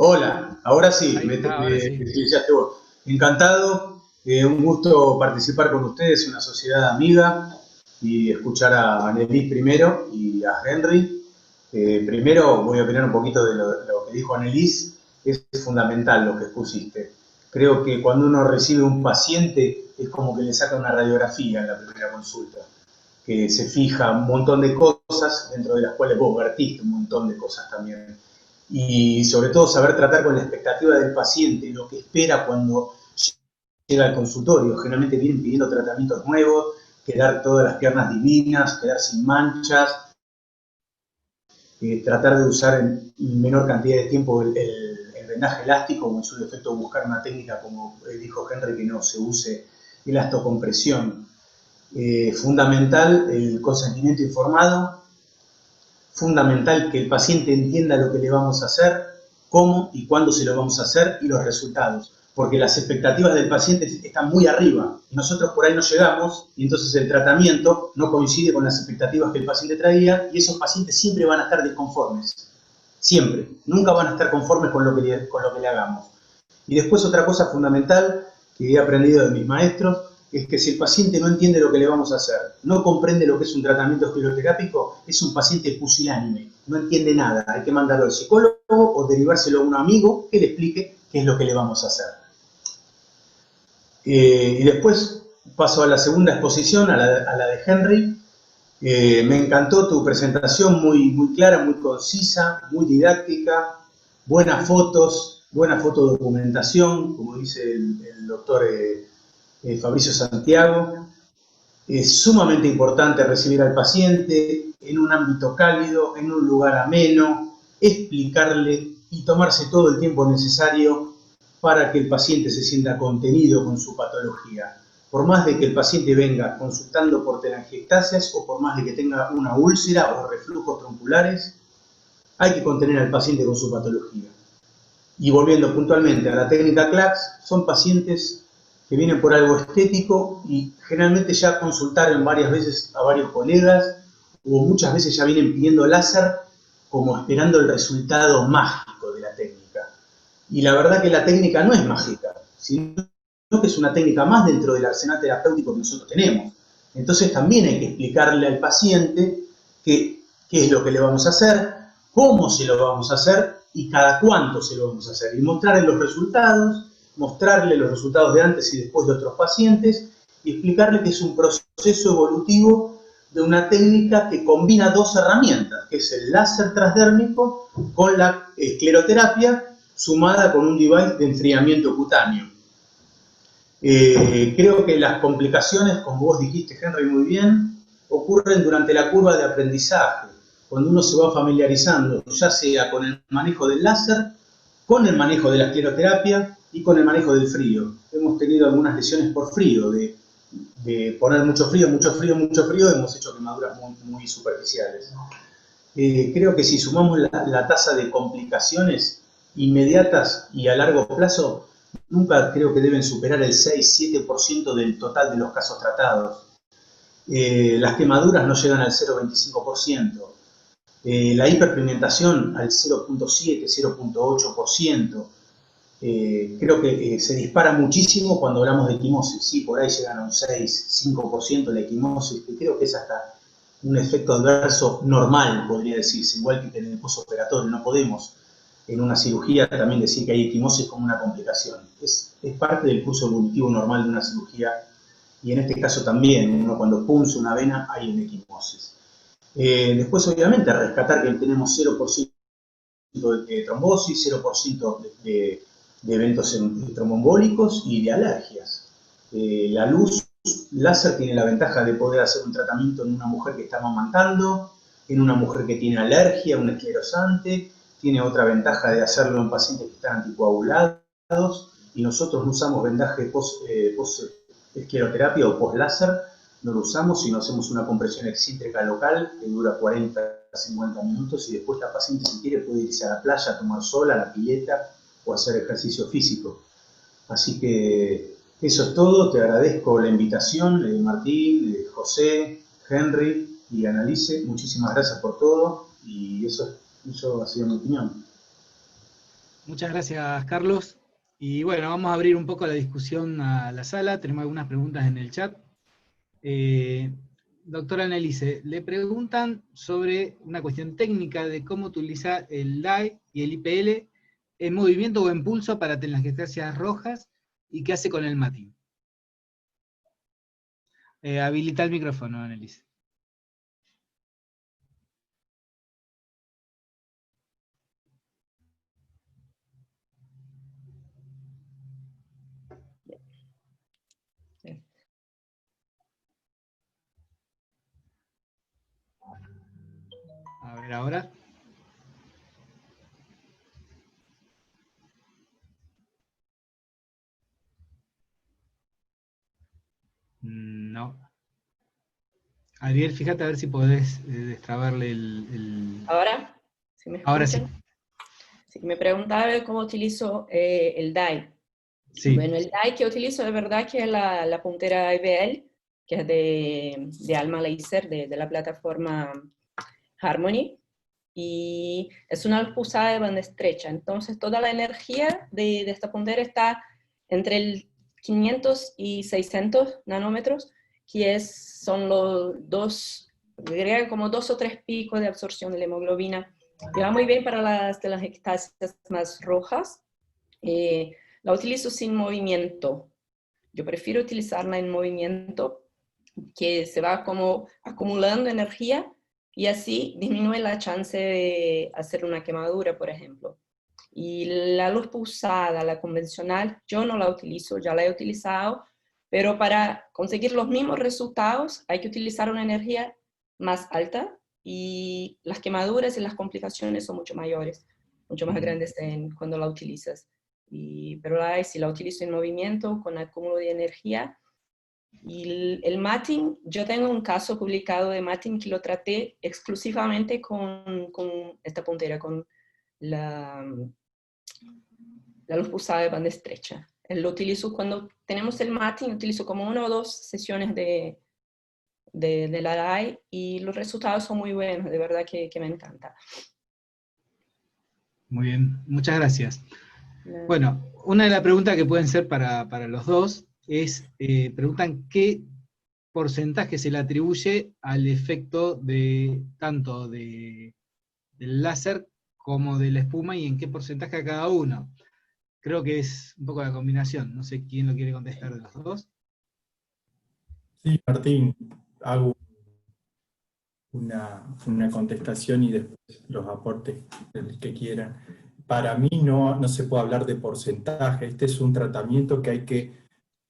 Speaker 4: Hola, ahora sí,
Speaker 1: Ahí está, ahora sí.
Speaker 4: silenciaste vos. Encantado, un gusto participar con ustedes, una sociedad amiga, y escuchar a Annelies primero y a Henry. Primero voy a opinar un poquito de lo que dijo Annelies, es fundamental lo que expusiste. Creo que cuando uno recibe un paciente es como que le saca una radiografía en la primera consulta, que se fija un montón de cosas, dentro de las cuales vos vertiste un montón de cosas también. Y sobre todo saber tratar con la expectativa del paciente, lo que espera cuando llega al consultorio. Generalmente vienen pidiendo tratamientos nuevos, quedar todas las piernas divinas, quedar sin manchas, tratar de usar en menor cantidad de tiempo el vendaje elástico, o en su defecto buscar una técnica, como dijo Henry, que no se use elastocompresión. Fundamental el consentimiento informado, fundamental que el paciente entienda lo que le vamos a hacer, cómo y cuándo se lo vamos a hacer y los resultados, porque las expectativas del paciente están muy arriba y nosotros por ahí no llegamos y entonces el tratamiento no coincide con las expectativas que el paciente traía y esos pacientes siempre van a estar desconformes, siempre, nunca van a estar conformes con lo que le hagamos. Y después otra cosa fundamental que he aprendido de mis maestros es que si el paciente no entiende lo que le vamos a hacer, no comprende lo que es un tratamiento escleroterápico, es un paciente pusilánime, no entiende nada. Hay que mandarlo al psicólogo o derivárselo a un amigo que le explique qué es lo que le vamos a hacer. Y después paso a la segunda exposición, a la de Henry. Me encantó tu presentación, muy clara, muy concisa, muy didáctica, buenas fotos, buena fotodocumentación, como dice el doctor Fabricio Santiago. Es sumamente importante recibir al paciente en un ámbito cálido, en un lugar ameno, explicarle y tomarse todo el tiempo necesario para que el paciente se sienta contenido con su patología. Por más de que el paciente venga consultando por telangiectasias o por más de que tenga una úlcera o reflujos tronculares, hay que contener al paciente con su patología. Y volviendo puntualmente a la técnica CLACS, son pacientes que vienen por algo estético y generalmente ya consultaron varias veces a varios colegas o muchas veces ya vienen pidiendo láser como esperando el resultado mágico de la técnica. Y la verdad que la técnica no es mágica, sino que es una técnica más dentro del arsenal terapéutico que nosotros tenemos. Entonces también hay que explicarle al paciente qué es lo que le vamos a hacer, cómo se lo vamos a hacer y cada cuánto se lo vamos a hacer. Y mostrarle los resultados de antes y después de otros pacientes y explicarle que es un proceso evolutivo de una técnica que combina dos herramientas, que es el láser transdérmico con la escleroterapia sumada con un device de enfriamiento cutáneo. Creo que las complicaciones, como vos dijiste, Henry, muy bien, ocurren durante la curva de aprendizaje, cuando uno se va familiarizando, ya sea con el manejo del láser, con el manejo de la escleroterapia y con el manejo del frío. Hemos tenido algunas lesiones por frío, de poner mucho frío, hemos hecho quemaduras muy superficiales. Creo que si sumamos la tasa de complicaciones inmediatas y a largo plazo, nunca creo que deben superar el 6-7% del total de los casos tratados. Las quemaduras no llegan al 0,25%. La hiperpigmentación al 0,7-0,8%. Creo que se dispara muchísimo cuando hablamos de equimosis. Sí, por ahí llegan a un 6-5% de la equimosis, que creo que es hasta un efecto adverso normal, podría decirse, igual que en el postoperatorio. No podemos en una cirugía también decir que hay equimosis como una complicación. Es parte del curso evolutivo normal de una cirugía y en este caso también, uno cuando punce una vena hay una equimosis. Después, obviamente, rescatar que tenemos 0% de trombosis, 0% de eventos tromboembólicos y de alergias. La luz láser tiene la ventaja de poder hacer un tratamiento en una mujer que está amamantando, en una mujer que tiene alergia, un esclerosante, tiene otra ventaja de hacerlo en pacientes que están anticoagulados, y nosotros no usamos vendaje post-escleroterapia o post-láser, no lo usamos, sino hacemos una compresión excéntrica local que dura 40 a 50 minutos, y después la paciente, si quiere, puede irse a la playa, a tomar sol, a la pileta o hacer ejercicio físico. Así que eso es todo. Te agradezco la invitación, Martín, José, Henry y Annalise. Muchísimas gracias por todo, y eso ha sido mi opinión.
Speaker 1: Muchas gracias, Carlos. Y bueno, vamos a abrir un poco la discusión a la sala. Tenemos algunas preguntas en el chat. Doctora Annalise, le preguntan sobre una cuestión técnica de cómo utilizar el DAI y el IPL en movimiento o en pulso para telangiectasias rojas, y qué hace con el matting. Habilita el micrófono, Annalise. A ver ahora. No. Ariel, fíjate a ver si podés destrabarle el...
Speaker 2: ¿Ahora? ¿Sí me
Speaker 1: Ahora sí.
Speaker 2: escuchan? Sí, me preguntaba cómo utilizo el DAI.
Speaker 1: Sí.
Speaker 2: Bueno, el DAI que utilizo de verdad que es la puntera IBL, que es de Alma Laser, de la plataforma Harmony, y es una luz pulsada de banda estrecha. Entonces toda la energía de esta puntera está entre el 500 y 600 nanómetros, que son los diría como 2 o 3 picos de absorción de la hemoglobina. Y va muy bien para las telangiectasias más rojas. La utilizo sin movimiento. Yo prefiero utilizarla en movimiento, que se va como acumulando energía, y así disminuye la chance de hacer una quemadura, por ejemplo. Y la luz pulsada, la convencional, yo no la utilizo, ya la he utilizado, pero para conseguir los mismos resultados hay que utilizar una energía más alta, y las quemaduras y las complicaciones son mucho mayores, mucho más grandes cuando la utilizas. Pero si la utilizo en movimiento, con acúmulo de energía. Y el matting, yo tengo un caso publicado de matting que lo traté exclusivamente con esta puntera, con la luz pulsada de banda estrecha. Lo utilizo cuando tenemos el matting, utilizo como 1 o 2 sesiones de la DAI, y los resultados son muy buenos, de verdad que me encanta.
Speaker 1: Muy bien, muchas gracias. Bueno, una de las preguntas que pueden ser para los dos es, preguntan qué porcentaje se le atribuye al efecto tanto del láser como de la espuma, y en qué porcentaje a cada uno. Creo que es un poco la combinación, no sé quién lo quiere contestar de los dos.
Speaker 3: Sí, Martín, hago una contestación y después los aportes que quieran. Para mí no se puede hablar de porcentaje. Este es un tratamiento que hay que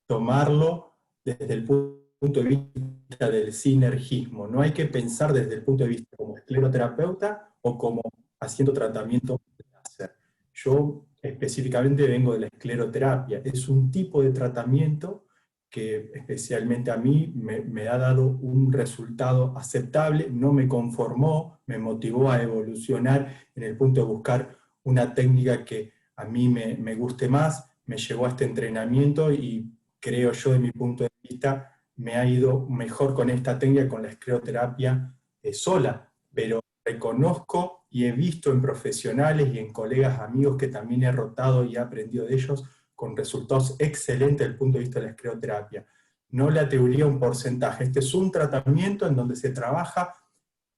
Speaker 3: tomarlo desde el punto de vista del sinergismo. No hay que pensar desde el punto de vista como escleroterapeuta o como haciendo tratamiento de láser. Yo específicamente vengo de la escleroterapia. Es un tipo de tratamiento que especialmente a mí me ha dado un resultado aceptable, no me conformó, me motivó a evolucionar en el punto de buscar una técnica que a mí me guste más, me llevó a este entrenamiento, y creo yo, de mi punto de vista, me ha ido mejor con esta técnica, con la escleroterapia sola, pero reconozco y he visto en profesionales y en colegas, amigos que también he rotado y he aprendido de ellos, con resultados excelentes desde el punto de vista de la escleroterapia. No le atribuiría un porcentaje. Este es un tratamiento en donde se trabaja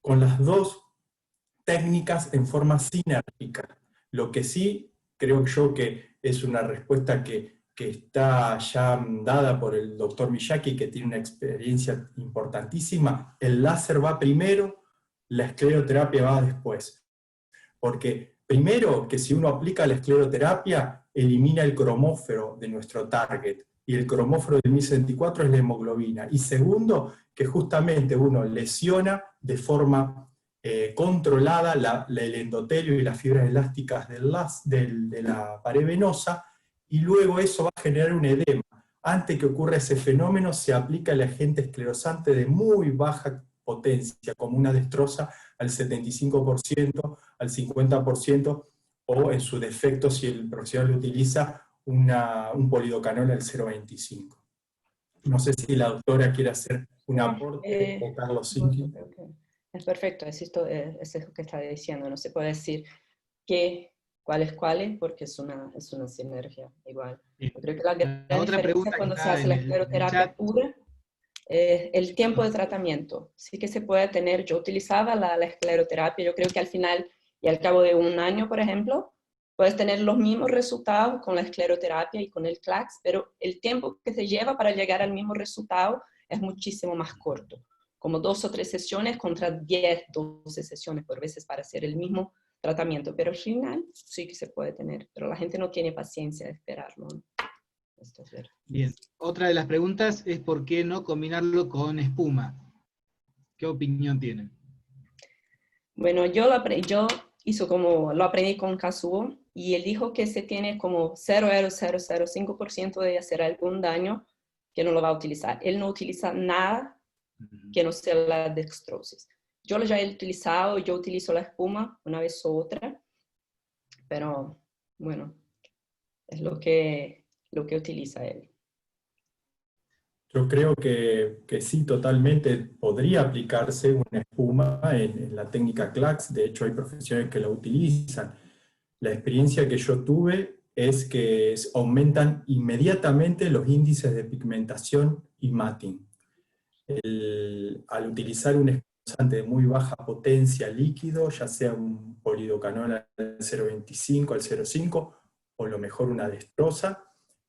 Speaker 3: con las dos técnicas en forma sinérgica. Lo que sí creo yo que es una respuesta que está ya dada por el doctor Miyake, que tiene una experiencia importantísima. El láser va primero, la escleroterapia va después. Porque Primero, que si uno aplica la escleroterapia, elimina el cromóforo de nuestro target, y el cromóforo del MI64 es la hemoglobina. Y segundo, que justamente uno lesiona de forma controlada el endotelio y las fibras elásticas de la pared venosa, y luego eso va a generar un edema. Antes que ocurra ese fenómeno, se aplica el agente esclerosante de muy baja potencia, como una destroza al 75%, al 50%, o en su defecto, si el profesional utiliza, un polidocanol al 0,25. No sé si la doctora quiere hacer un aporte, o Carlos Sinkin.
Speaker 2: Es perfecto, es esto que está diciendo. No se puede decir cuál es cuál, porque es una sinergia igual. Yo creo que la gran
Speaker 1: otra
Speaker 2: diferencia
Speaker 1: pregunta
Speaker 2: cuando
Speaker 1: que
Speaker 2: se
Speaker 1: está
Speaker 2: hace
Speaker 1: en
Speaker 2: la
Speaker 1: el
Speaker 2: escleroterapia
Speaker 1: chat.
Speaker 2: pura es el tiempo de tratamiento. Sí que se puede tener, yo utilizaba la escleroterapia, yo creo que al final y al cabo de un año, por ejemplo, puedes tener los mismos resultados con la escleroterapia y con el CLACS, pero el tiempo que se lleva para llegar al mismo resultado es muchísimo más corto, como 2 o 3 sesiones contra 10, 12 sesiones por veces para hacer el mismo tratamiento, pero al final sí que se puede tener, pero la gente no tiene paciencia de esperarlo, ¿no? Esto es verdad.
Speaker 1: Bien, otra de las preguntas es por qué no combinarlo con espuma. ¿Qué opinión tienen?
Speaker 2: Bueno, yo lo aprendí con Kazuo, y él dijo que se tiene como 0,0005% de hacer algún daño que no lo va a utilizar. Él no utiliza nada que no sea la dextrosis. Yo ya he utilizado, yo utilizo la espuma una vez u otra, pero bueno, es lo que utiliza él.
Speaker 3: Yo creo que sí, totalmente podría aplicarse una espuma en la técnica CLACS. De hecho, hay profesionales que la utilizan. La experiencia que yo tuve es que aumentan inmediatamente los índices de pigmentación y matting. Al utilizar un esclerosante de muy baja potencia líquido, ya sea un polidocanol al 0,25, al 0,5, o lo mejor una destroza,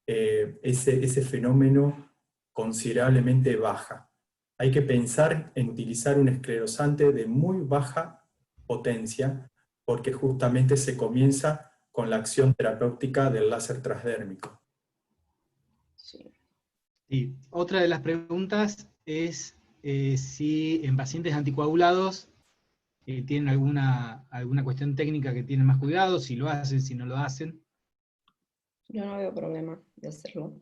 Speaker 3: ese fenómeno considerablemente baja. Hay que pensar en utilizar un esclerosante de muy baja potencia, porque justamente se comienza con la acción terapéutica del láser transdérmico.
Speaker 2: Sí.
Speaker 1: Y otra de las preguntas es si en pacientes anticoagulados tienen alguna cuestión técnica que tienen más cuidado, si lo hacen, si no lo hacen.
Speaker 2: Yo no veo problema de hacerlo.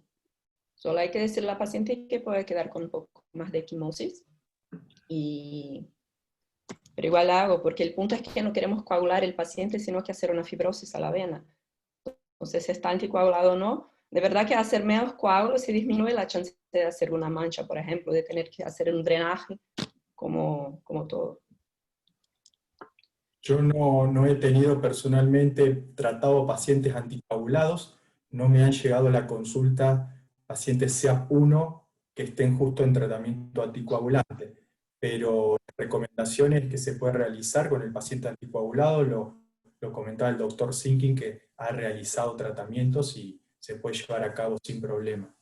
Speaker 2: Solo hay que decirle a la paciente que puede quedar con un poco más de equimosis. Pero igual la hago, porque el punto es que no queremos coagular el paciente, sino que hacer una fibrosis a la vena. Entonces, si está anticoagulado o no, de verdad que hacer menos coágulos se disminuye la chance de hacer una mancha, por ejemplo, de tener que hacer un drenaje, como todo.
Speaker 3: Yo no he tenido personalmente tratado pacientes anticoagulados, no me han llegado a la consulta pacientes CEAP1 que estén justo en tratamiento anticoagulante, pero recomendaciones que se pueden realizar con el paciente anticoagulado, lo comentaba el doctor Sinkin, que ha realizado tratamientos y se puede llevar a cabo sin problema.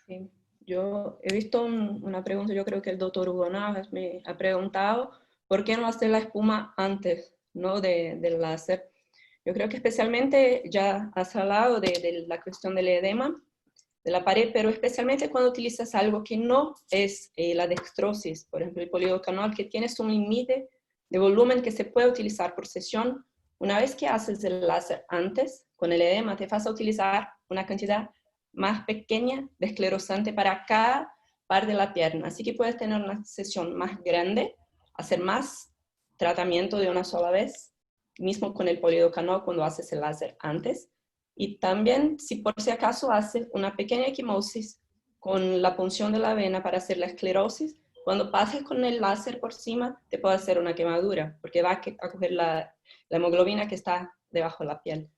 Speaker 2: Sí. Yo he visto una pregunta, yo creo que el doctor Hugo Navas me ha preguntado, ¿por qué no hacer la espuma antes, ¿no? del láser? Yo creo que especialmente ya has hablado de la cuestión del edema de la pared, pero especialmente cuando utilizas algo que no es la dextrosis, por ejemplo el polidocanol, que tienes un límite de volumen que se puede utilizar por sesión. Una vez que haces el láser antes, con el edema, te vas a utilizar una cantidad más pequeña de esclerosante para cada par de la pierna. Así que puedes tener una sesión más grande, hacer más tratamiento de una sola vez, mismo con el polidocanol cuando haces el láser antes. Y también, si por si acaso haces una pequeña equimosis con la punción de la vena para hacer la esclerosis, cuando pases con el láser por encima, te puede hacer una quemadura, porque va a coger la hemoglobina que está debajo de la piel.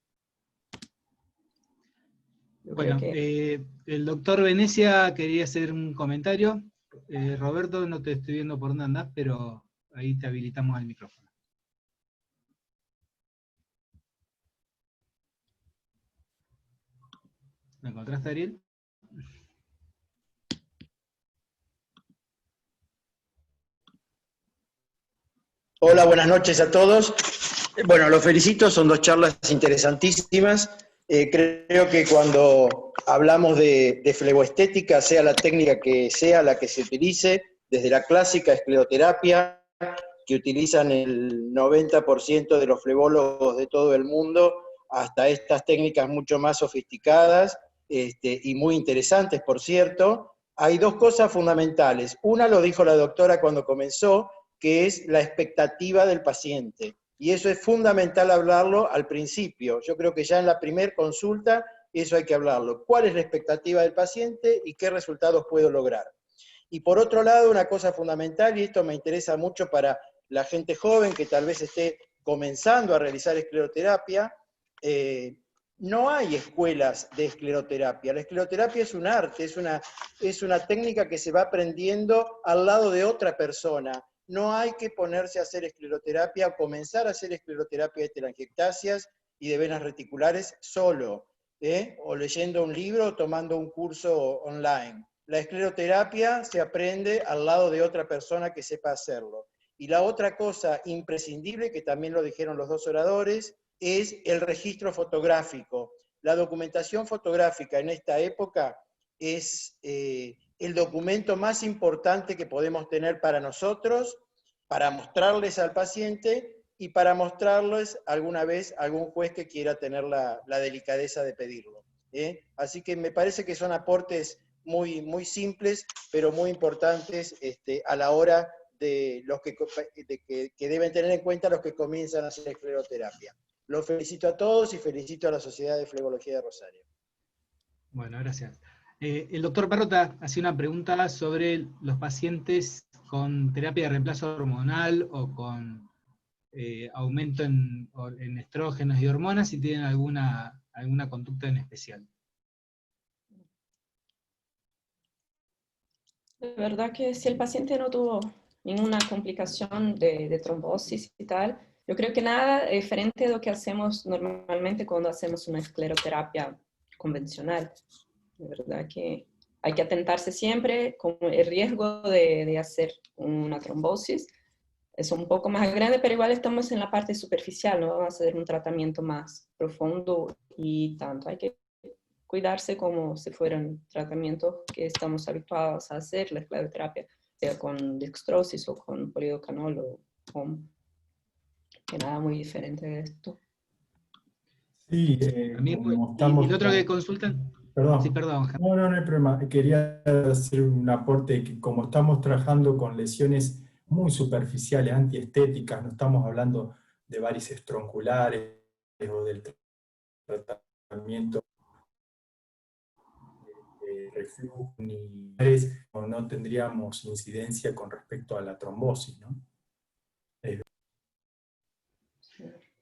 Speaker 1: Bueno, el doctor Venecia quería hacer un comentario. Roberto, no te estoy viendo por dónde andás, pero ahí te habilitamos el micrófono. ¿Lo encontraste, Ariel?
Speaker 5: Hola, buenas noches a todos. Bueno, los felicito, son dos charlas interesantísimas. Creo que cuando hablamos de fleboestética, sea la técnica que sea la que se utilice, desde la clásica escleroterapia, que utilizan el 90% de los flebólogos de todo el mundo, hasta estas técnicas mucho más sofisticadas y muy interesantes, por cierto, hay dos cosas fundamentales. Una lo dijo la doctora cuando comenzó, que es la expectativa del paciente. Y eso es fundamental hablarlo al principio. Yo creo que ya en la primera consulta eso hay que hablarlo. ¿Cuál es la expectativa del paciente y qué resultados puedo lograr? Y por otro lado, una cosa fundamental, y esto me interesa mucho para la gente joven que tal vez esté comenzando a realizar escleroterapia, no hay escuelas de escleroterapia. La escleroterapia es un arte, es una técnica que se va aprendiendo al lado de otra persona. No hay que ponerse a hacer escleroterapia o comenzar a hacer escleroterapia de telangiectasias y de venas reticulares solo, o leyendo un libro o tomando un curso online. La escleroterapia se aprende al lado de otra persona que sepa hacerlo. Y la otra cosa imprescindible, que también lo dijeron los dos oradores, es el registro fotográfico. La documentación fotográfica en esta época es el documento más importante que podemos tener para nosotros, para mostrarles al paciente y para mostrarles alguna vez a algún juez que quiera tener la delicadeza de pedirlo. Así que me parece que son aportes muy, muy simples, pero muy importantes a la hora de los que deben tener en cuenta los que comienzan a hacer escleroterapia. Los felicito a todos y felicito a la Sociedad de Flebología de Rosario.
Speaker 1: Bueno, gracias. El doctor Parrota hacía una pregunta sobre los pacientes con terapia de reemplazo hormonal o con aumento en estrógenos y hormonas, si tienen alguna conducta en especial.
Speaker 2: De verdad que si el paciente no tuvo ninguna complicación de trombosis y tal, yo creo que nada diferente de lo que hacemos normalmente cuando hacemos una escleroterapia convencional. De verdad que hay que atentarse siempre con el riesgo de hacer una trombosis. Es un poco más grande, pero igual estamos en la parte superficial, no vamos a hacer un tratamiento más profundo y tanto. Hay que cuidarse como si fueran tratamientos que estamos habituados a hacer, la escleroterapia, sea con dextrosis o con polidocanol o con que nada muy diferente de esto.
Speaker 3: Sí,
Speaker 1: y el otro que consultan...
Speaker 3: Perdón.
Speaker 1: Sí, perdón.
Speaker 3: No hay problema. Quería hacer un aporte que como estamos trabajando con lesiones muy superficiales, antiestéticas, no estamos hablando de varices tronculares o del tratamiento de reflujo, ni no tendríamos incidencia con respecto a la trombosis, ¿no?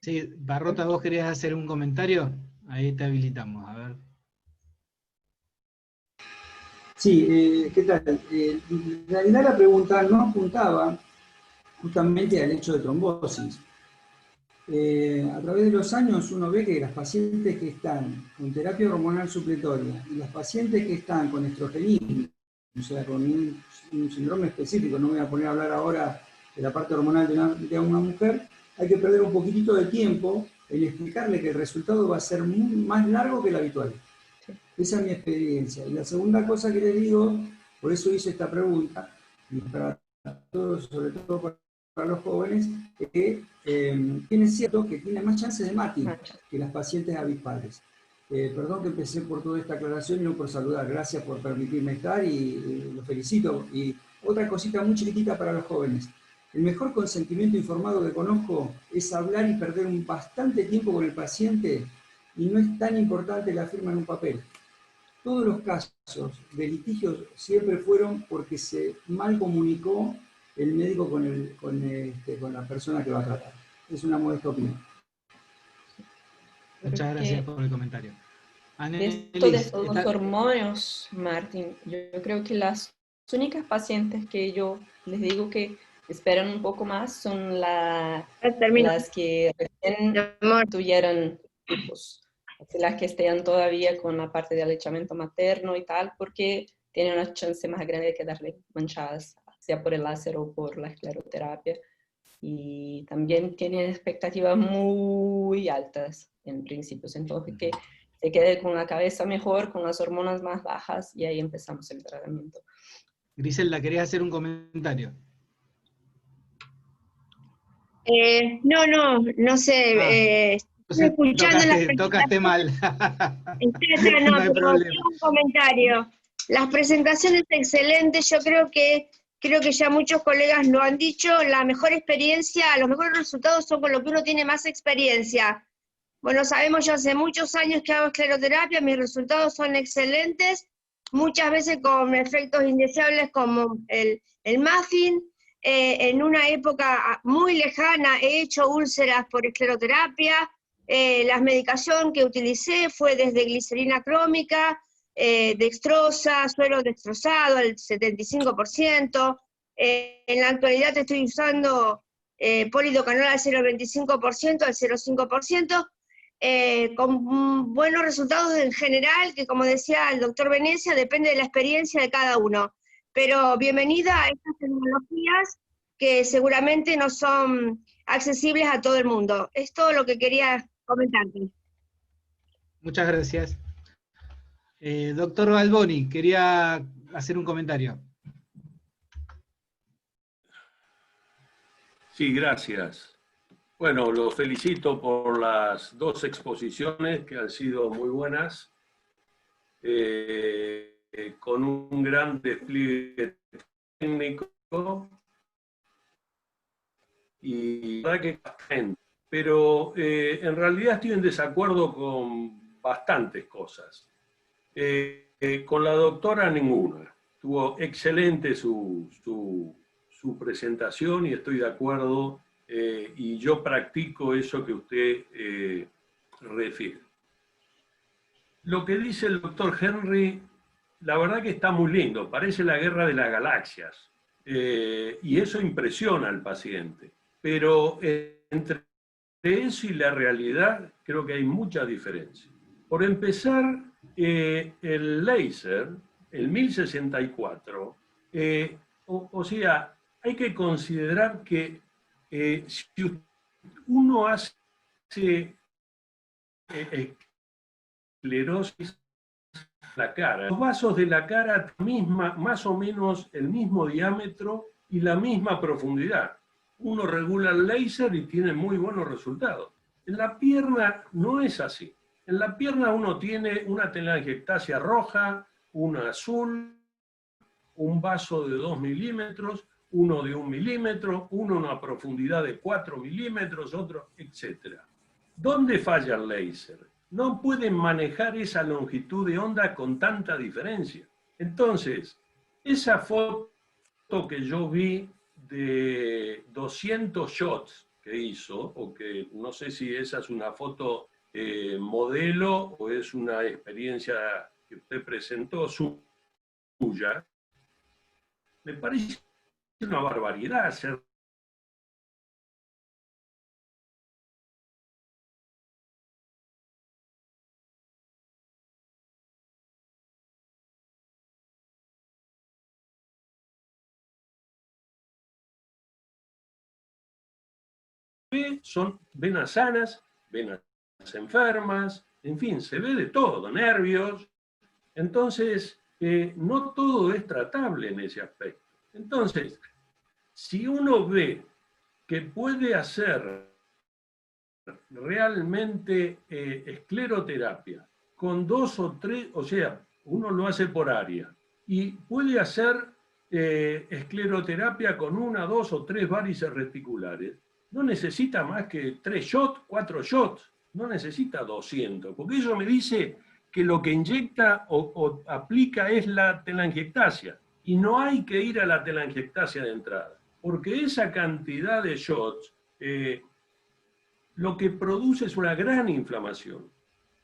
Speaker 1: Sí, Parrota, ¿vos querías hacer un comentario? Ahí te habilitamos, a ver.
Speaker 6: Sí, ¿qué tal? En realidad la pregunta no apuntaba justamente al hecho de trombosis. A través de los años uno ve que las pacientes que están con terapia hormonal supletoria y las pacientes que están con estrogenismo, o sea, con un síndrome específico, no me voy a poner a hablar ahora de la parte hormonal de una mujer, hay que perder un poquitito de tiempo en explicarle que el resultado va a ser más largo que el habitual. Esa es mi experiencia. Y la segunda cosa que les digo, por eso hice esta pregunta, y para todos, sobre todo para los jóvenes, que tiene cierto que tiene más chances de MATI que las pacientes avispales. Perdón que empecé por toda esta aclaración y no por saludar. Gracias por permitirme estar y los felicito. Y otra cosita muy chiquitita para los jóvenes. El mejor consentimiento informado que conozco es hablar y perder bastante tiempo con el paciente, y no es tan importante la firma en un papel. Todos los casos de litigios siempre fueron porque se mal comunicó el médico con la persona que va a tratar. Es una modesta opinión.
Speaker 1: Muchas gracias por el comentario.
Speaker 2: Esto de los hormonos, Martín, yo creo que las únicas pacientes que yo les digo que esperan un poco más son las que recién tuvieron hijos, las que estén todavía con la parte de alechamiento materno y tal, porque tienen una chance más grande de quedarle manchadas, sea por el láser o por la escleroterapia. y también tienen expectativas muy altas en principios, entonces que se quede con la cabeza mejor, con las hormonas más bajas, y ahí empezamos el tratamiento.
Speaker 1: Griselda, ¿querías hacer un comentario?
Speaker 7: No sé, estoy escuchando las
Speaker 1: tocaste mal.
Speaker 7: No,
Speaker 1: No hay
Speaker 7: pero
Speaker 1: problema.
Speaker 7: tengo un comentario. Las presentaciones excelentes, yo creo que ya muchos colegas lo han dicho, la mejor experiencia, los mejores resultados son con lo que uno tiene más experiencia. Bueno, sabemos, yo hace muchos años que hago escleroterapia, mis resultados son excelentes, muchas veces con efectos indeseables como el muffin. En una época muy lejana he hecho úlceras por escleroterapia. La medicación que utilicé fue desde glicerina crómica, dextrosa, suero destrozado al 75%. En la actualidad estoy usando polidocanol al 0,25%, al 0,5%, con buenos resultados en general, que como decía el doctor Venecia, depende de la experiencia de cada uno. Pero bienvenida a estas tecnologías que seguramente no son accesibles a todo el mundo. Es todo lo que quería comentarte.
Speaker 1: Muchas gracias. Doctor Balboni, quería hacer un comentario.
Speaker 8: Sí, gracias. Bueno, los felicito por las dos exposiciones que han sido muy buenas, con un gran despliegue técnico y verdad que pero en realidad estoy en desacuerdo con bastantes cosas. Con la doctora ninguna. Estuvo excelente su presentación y estoy de acuerdo, y yo practico eso que usted refiere. Lo que dice el doctor Henry, la verdad que está muy lindo, parece la guerra de las galaxias, y eso impresiona al paciente, pero entre eso y la realidad creo que hay mucha diferencia. Por empezar, el láser, el 1064, o sea, hay que considerar que si uno hace esclerosis en la cara, los vasos de la cara más o menos el mismo diámetro y la misma profundidad. Uno regula el láser y tiene muy buenos resultados. En la pierna no es así. En la pierna uno tiene una telangiectasia roja, una azul, un vaso de 2 milímetros, uno de 1 milímetro, uno a una profundidad de 4 milímetros, otro, etc. ¿Dónde falla el láser? No pueden manejar esa longitud de onda con tanta diferencia. Entonces, esa foto que yo vi de 200 shots que hizo, o que no sé si esa es una foto modelo o es una experiencia que usted presentó suya, me parece una barbaridad hacer son venas sanas, venas enfermas, en fin, se ve de todo, nervios. Entonces, no todo es tratable en ese aspecto. Entonces, si uno ve que puede hacer realmente escleroterapia con 2 o 3, o sea, uno lo hace por área, y puede hacer escleroterapia con 1, 2 o 3 varices reticulares, no necesita más que 3 shots, 4 shots, no necesita 200, porque eso me dice que lo que inyecta o aplica es la telangiectasia, y no hay que ir a la telangiectasia de entrada, porque esa cantidad de shots lo que produce es una gran inflamación.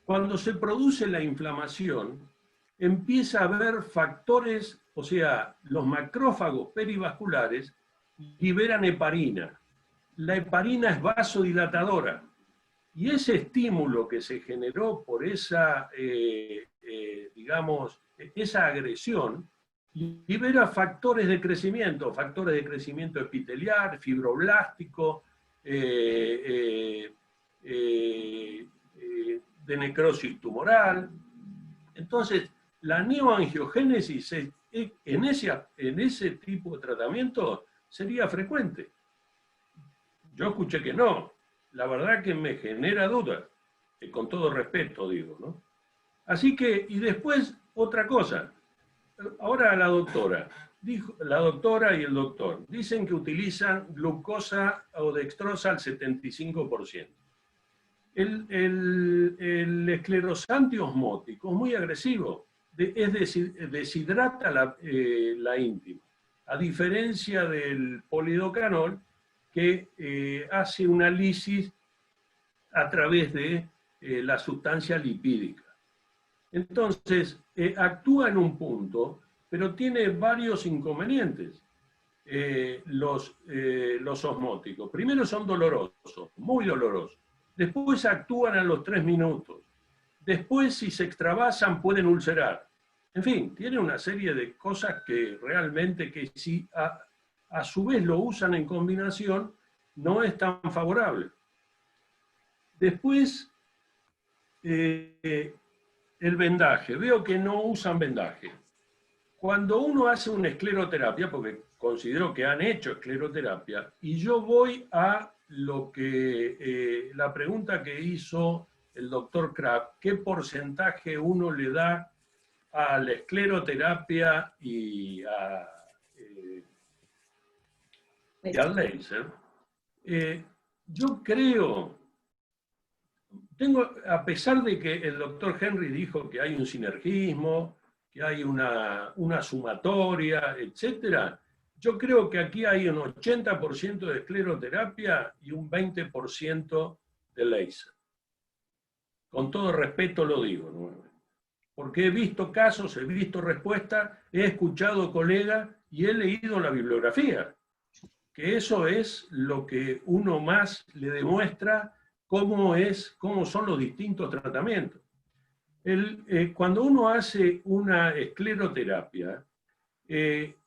Speaker 8: Cuando se produce la inflamación, empieza a haber factores, o sea, los macrófagos perivasculares liberan heparina. La heparina es vasodilatadora. Y ese estímulo que se generó por esa, digamos, esa agresión, libera factores de crecimiento epitelial, fibroblástico, de necrosis tumoral. Entonces, la neoangiogénesis en ese tipo de tratamiento sería frecuente. Yo escuché que no. La verdad que me genera dudas, con todo respeto digo, ¿no? Así que, y después, otra cosa. Ahora la doctora y el doctor dicen que utilizan glucosa o dextrosa al 75%. El esclerosante osmótico es muy agresivo, deshidrata la íntima, a diferencia del polidocanol que hace una lisis a través de la sustancia lipídica. Entonces, actúa en un punto, pero tiene varios inconvenientes los osmóticos. Primero son dolorosos, muy dolorosos. Después actúan a los 3 minutos. Después, si se extravasan, pueden ulcerar. En fin, tiene una serie de cosas que realmente, que si a su vez lo usan en combinación, no es tan favorable. Después, el vendaje. Veo que no usan vendaje. Cuando uno hace una escleroterapia, porque considero que han hecho escleroterapia, y yo voy a la pregunta que hizo el doctor Kraft, ¿qué porcentaje uno le da a la escleroterapia y al láser? Yo creo, a pesar de que el doctor Henry dijo que hay un sinergismo, que hay una sumatoria, etc., yo creo que aquí hay un 80% de escleroterapia y un 20% de láser. Con todo respeto lo digo, ¿no? Porque he visto casos, he visto respuestas, he escuchado colegas y he leído la bibliografía. Que eso es lo que uno más le demuestra cómo son los distintos tratamientos. Cuando uno hace una escleroterapia,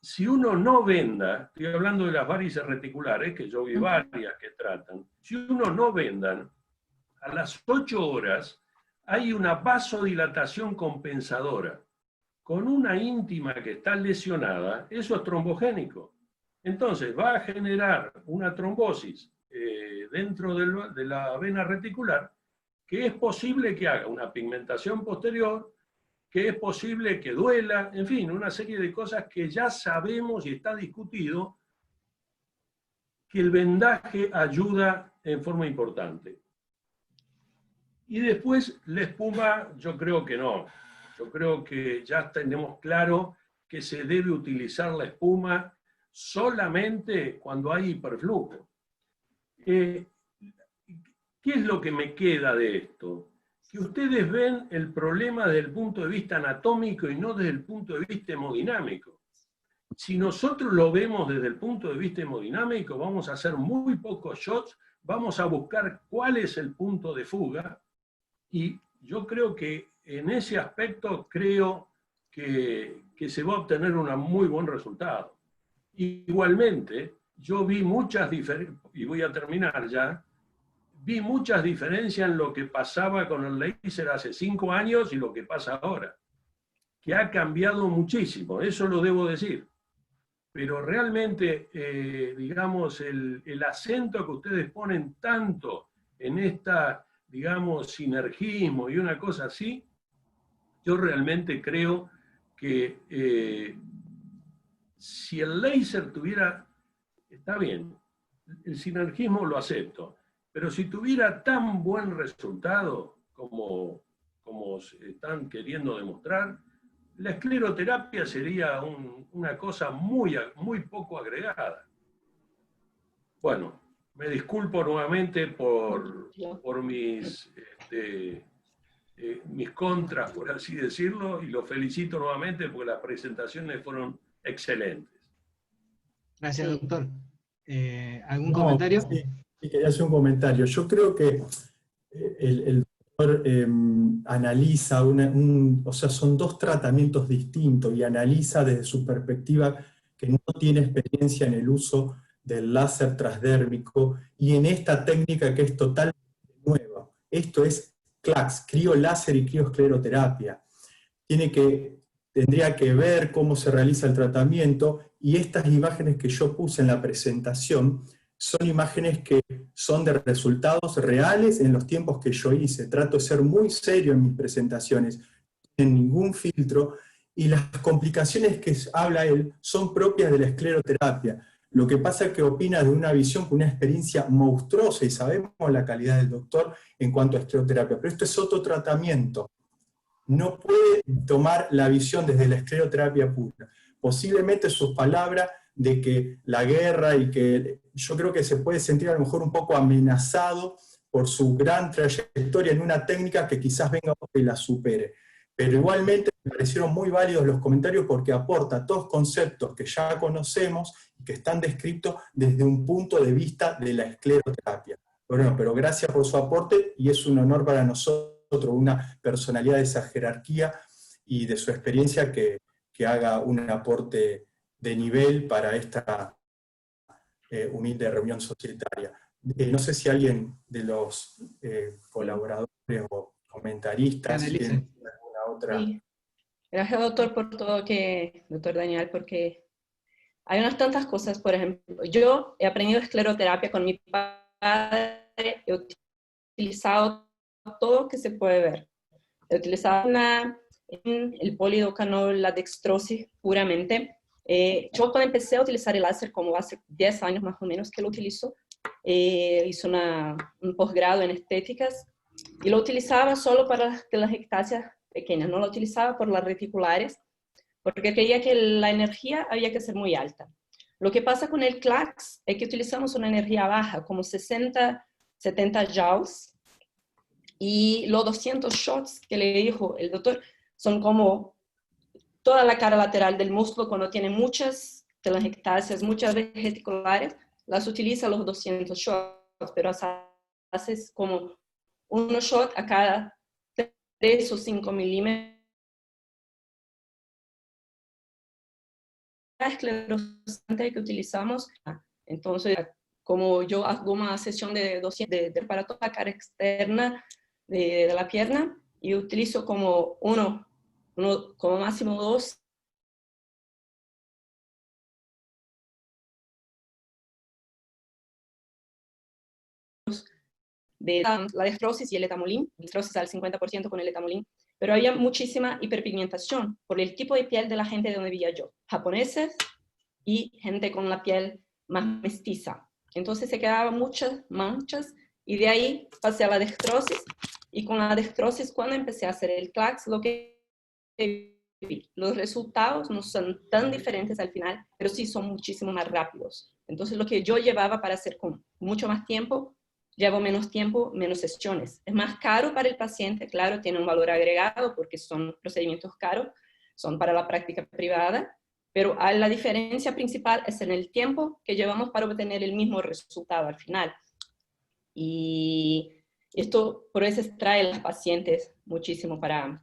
Speaker 8: si uno no venda, estoy hablando de las varices reticulares, que yo vi varias que tratan, si uno no vendan, a las 8 horas hay una vasodilatación compensadora. Con una íntima que está lesionada, eso es trombogénico. Entonces va a generar una trombosis dentro de la vena reticular, que es posible que haga una pigmentación posterior, que es posible que duela, en fin, una serie de cosas que ya sabemos y está discutido que el vendaje ayuda en forma importante. Y después la espuma, yo creo que no. Yo creo que ya tenemos claro que se debe utilizar la espuma solamente cuando hay hiperflujo. ¿Qué es lo que me queda de esto? Que ustedes ven el problema desde el punto de vista anatómico y no desde el punto de vista hemodinámico. Si nosotros lo vemos desde el punto de vista hemodinámico, vamos a hacer muy pocos shots, vamos a buscar cuál es el punto de fuga, y yo creo que en ese aspecto creo que se va a obtener un muy buen resultado. Igualmente, yo vi muchas diferencias, y voy a terminar ya, vi muchas diferencias en lo que pasaba con el láser hace 5 años y lo que pasa ahora, que ha cambiado muchísimo, eso lo debo decir. Pero realmente, digamos, el acento que ustedes ponen tanto en esta, digamos, sinergismo y una cosa así, yo realmente creo que si el láser tuviera, está bien, el sinergismo lo acepto, pero si tuviera tan buen resultado como están queriendo demostrar, la escleroterapia sería una cosa muy poco agregada. Bueno, me disculpo nuevamente por mis contras, por así decirlo, y los felicito nuevamente porque las presentaciones fueron excelentes.
Speaker 1: Gracias, doctor. ¿Algún comentario?
Speaker 3: Sí, quería hacer un comentario. Yo creo que el analiza, o sea, son dos tratamientos distintos y analiza desde su perspectiva que no tiene experiencia en el uso del láser transdérmico y en esta técnica que es totalmente nueva. Esto es CLACS, crioláser y crioscleroterapia. Tendría que ver cómo se realiza el tratamiento, y estas imágenes que yo puse en la presentación son imágenes que son de resultados reales en los tiempos que yo hice. Trato de ser muy serio en mis presentaciones, sin ningún filtro, y las complicaciones que habla él son propias de la escleroterapia. Lo que pasa es que opina de una visión con una experiencia monstruosa, y sabemos la calidad del doctor en cuanto a escleroterapia, pero esto es otro tratamiento. No puede tomar la visión desde la escleroterapia pura. Posiblemente sus palabras de que la guerra y que yo creo que se puede sentir a lo mejor un poco amenazado por su gran trayectoria en una técnica que quizás venga y la supere. Pero igualmente me parecieron muy válidos los comentarios porque aporta todos conceptos que ya conocemos y que están descritos desde un punto de vista de la escleroterapia. Bueno, pero gracias por su aporte y es un honor para nosotros, una personalidad de esa jerarquía y de su experiencia que haga un aporte de nivel para esta humilde reunión societaria. No sé si alguien de los colaboradores o comentaristas tiene alguna otra.
Speaker 2: Sí. Gracias, doctor, por todo doctor Daniel, porque hay unas tantas cosas. Por ejemplo, yo he aprendido escleroterapia con mi padre, he utilizado todo que se puede ver. He utilizado el polidocanol, la dextrosis puramente. Yo cuando empecé a utilizar el láser, como hace 10 años más o menos que lo utilizo, hice un posgrado en estéticas y lo utilizaba solo para las ectasias pequeñas, no lo utilizaba por las reticulares, porque creía que la energía había que ser muy alta. Lo que pasa con el CLACS es que utilizamos una energía baja, como 60, 70 joules, y los 200 shots que le dijo el doctor son como toda la cara lateral del músculo cuando tiene muchas telangiectasias, muchas reticulares, las utiliza los 200 shots, pero haces como uno shot a cada 3 o 5 milímetros. La esclerosante que utilizamos, entonces, como yo hago una sesión de 200 para toda la cara externa de la pierna, y utilizo como uno como máximo 2. De la dextrosis y el etamolín, dextrosis al 50% con el etamolín, pero había muchísima hiperpigmentación por el tipo de piel de la gente de donde vivía yo, japoneses y gente con la piel más mestiza. Entonces se quedaban muchas manchas y de ahí pasé a la dextrosis, y con la dextrosis cuando empecé a hacer el CLACS, lo que vi, los resultados no son tan diferentes al final, pero sí son muchísimo más rápidos. Entonces lo que yo llevaba para hacer con mucho más tiempo, llevo menos tiempo, menos sesiones. Es más caro para el paciente, claro, tiene un valor agregado porque son procedimientos caros, son para la práctica privada, pero la diferencia principal es en el tiempo que llevamos para obtener el mismo resultado al final. Y esto por eso trae a los pacientes muchísimo para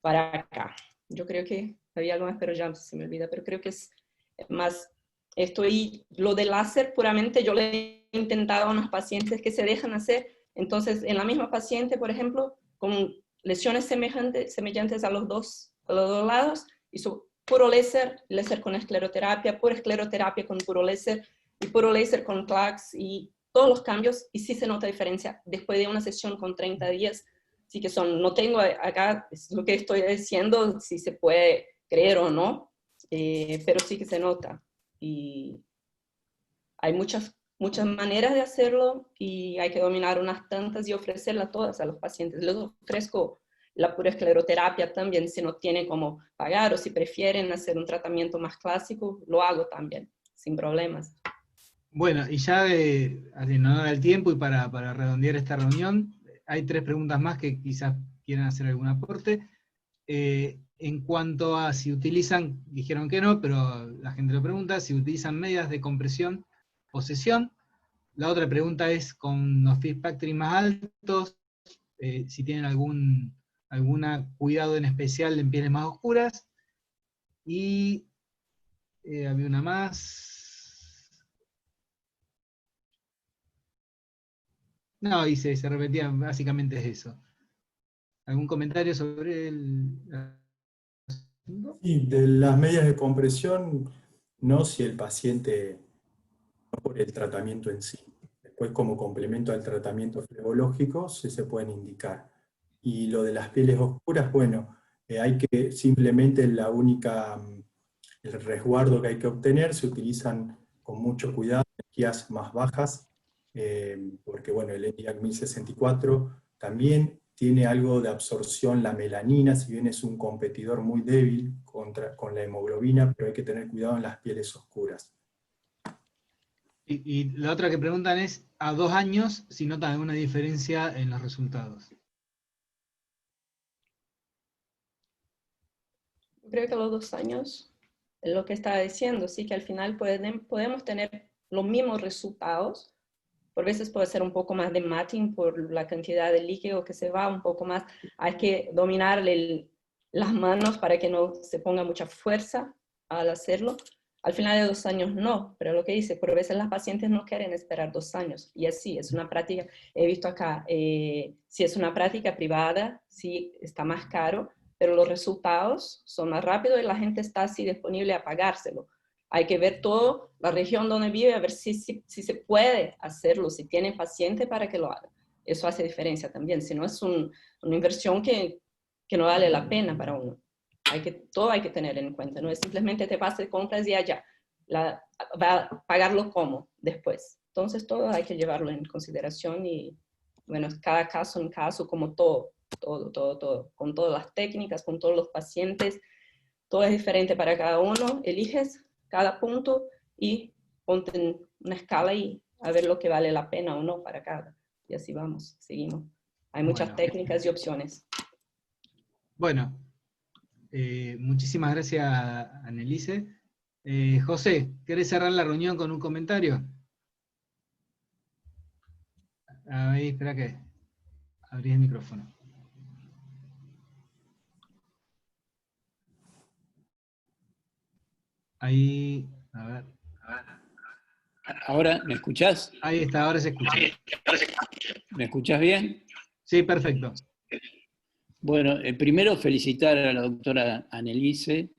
Speaker 2: acá. Yo creo que había algo más, pero ya se me olvida, pero creo que es más esto. Y lo del láser puramente yo le he intentado a unos pacientes que se dejan hacer, entonces en la misma paciente, por ejemplo, con lesiones semejantes a los dos lados, hizo puro láser con escleroterapia, pura escleroterapia con puro láser, y puro láser con CLACS, y todos los cambios, y sí se nota diferencia después de una sesión con 30 días. Sí que no tengo acá lo que estoy diciendo, si se puede creer o no, pero sí que se nota. Y hay muchas maneras de hacerlo y hay que dominar unas tantas y ofrecerlas todas a los pacientes. Les ofrezco la pura escleroterapia también, si no tienen cómo pagar o si prefieren hacer un tratamiento más clásico, lo hago también, sin problemas.
Speaker 1: Bueno, y ya en honor al tiempo y para redondear esta reunión, hay 3 preguntas más que quizás quieran hacer algún aporte. En cuanto a si utilizan, dijeron que no, pero la gente lo pregunta, si utilizan medidas de compresión o sesión. La otra pregunta es, con los fit factory más altos, si tienen algún cuidado en especial en pieles más oscuras. Y había una más. No, y se repetía, básicamente es eso. ¿Algún comentario sobre el asunto?
Speaker 3: Y de las medias de compresión, no si el paciente, no por el tratamiento en sí. Después, como complemento al tratamiento flebológico, sí se pueden indicar. Y lo de las pieles oscuras, bueno, hay que simplemente el resguardo que hay que obtener, se utilizan con mucho cuidado energías más bajas, porque bueno, el ENIAC 1064 también tiene algo de absorción, la melanina, si bien es un competidor muy débil con la hemoglobina, pero hay que tener cuidado en las pieles oscuras.
Speaker 1: Y la otra que preguntan es, a 2 años, si notan alguna diferencia en los resultados.
Speaker 2: Creo que a los 2 años, lo que estaba diciendo, sí que al final podemos tener los mismos resultados. Por veces puede ser un poco más de matting por la cantidad de líquido que se va, un poco más. Hay que dominar las manos para que no se ponga mucha fuerza al hacerlo. Al final de 2 años no, pero lo que dice, por veces las pacientes no quieren esperar 2 años. Y así, es una práctica, he visto acá, si es una práctica privada, sí está más caro, pero los resultados son más rápidos y la gente está así disponible a pagárselo. Hay que ver toda la región donde vive, a ver si se puede hacerlo, si tiene paciente para que lo haga. Eso hace diferencia también, si no es una inversión que no vale la pena para uno. Todo hay que tener en cuenta, no es simplemente te vas de compras y allá, va a pagarlo como después. Entonces todo hay que llevarlo en consideración y bueno, cada caso en caso, como todo, con todas las técnicas, con todos los pacientes, todo es diferente para cada uno, eliges cada punto y ponte en una escala y a ver lo que vale la pena o no para cada. Y así vamos, seguimos. Hay muchas técnicas y opciones.
Speaker 1: Bueno, muchísimas gracias, Annelise. José, ¿querés cerrar la reunión con un comentario? Ahí, espera que abrí el micrófono. Ahí, a ver.
Speaker 9: ¿Ahora me escuchás?
Speaker 1: Ahí está, ahora se escucha.
Speaker 9: ¿Me escuchás bien?
Speaker 1: Sí, perfecto.
Speaker 9: Bueno, primero felicitar a la doctora Annelise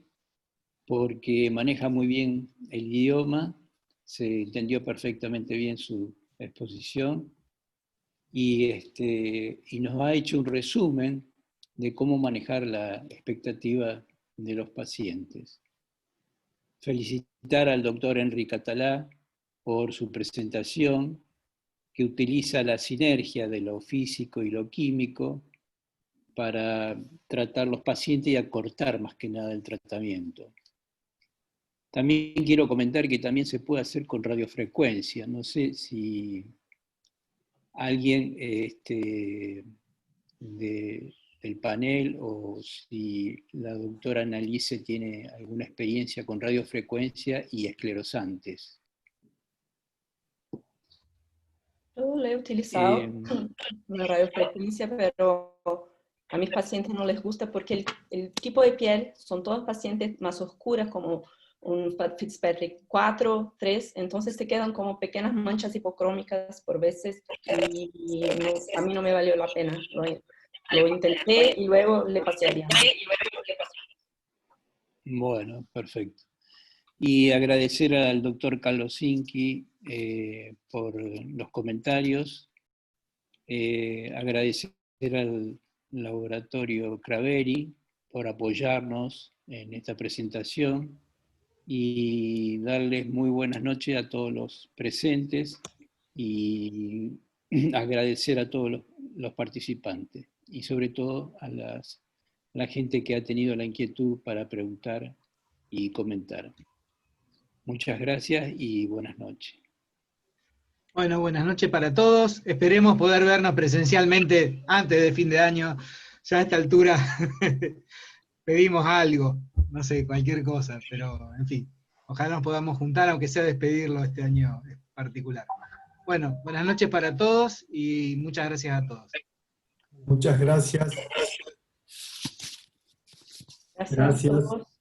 Speaker 9: porque maneja muy bien el idioma, se entendió perfectamente bien su exposición y nos ha hecho un resumen de cómo manejar la expectativa de los pacientes. Felicitar al doctor Henry Catalá por su presentación, que utiliza la sinergia de lo físico y lo químico para tratar los pacientes y acortar más que nada el tratamiento. También quiero comentar que también se puede hacer con radiofrecuencia. No sé si alguien del panel o si la doctora Annelise tiene alguna experiencia con radiofrecuencia y esclerosantes.
Speaker 2: Yo lo he utilizado la radiofrecuencia, pero a mis pacientes no les gusta porque el tipo de piel son todos pacientes más oscuras, como un Fitzpatrick 4, 3, entonces te quedan como pequeñas manchas hipocrómicas por veces y a mí no me valió la pena. Lo intenté y luego le pasé a Diana.
Speaker 9: Bueno, perfecto. Y agradecer al doctor Carlos Zinchi por los comentarios, agradecer al laboratorio Craveri por apoyarnos en esta presentación y darles muy buenas noches a todos los presentes y agradecer a todos los participantes y sobre todo a la gente que ha tenido la inquietud para preguntar y comentar. Muchas gracias y buenas noches.
Speaker 1: Bueno, buenas noches para todos. Esperemos poder vernos presencialmente antes de fin de año. Ya a esta altura pedimos algo, no sé, cualquier cosa, pero en fin, ojalá nos podamos juntar, aunque sea despedirlo este año en particular. Bueno, buenas noches para todos y muchas gracias a todos.
Speaker 3: Muchas gracias.
Speaker 2: Gracias a todos.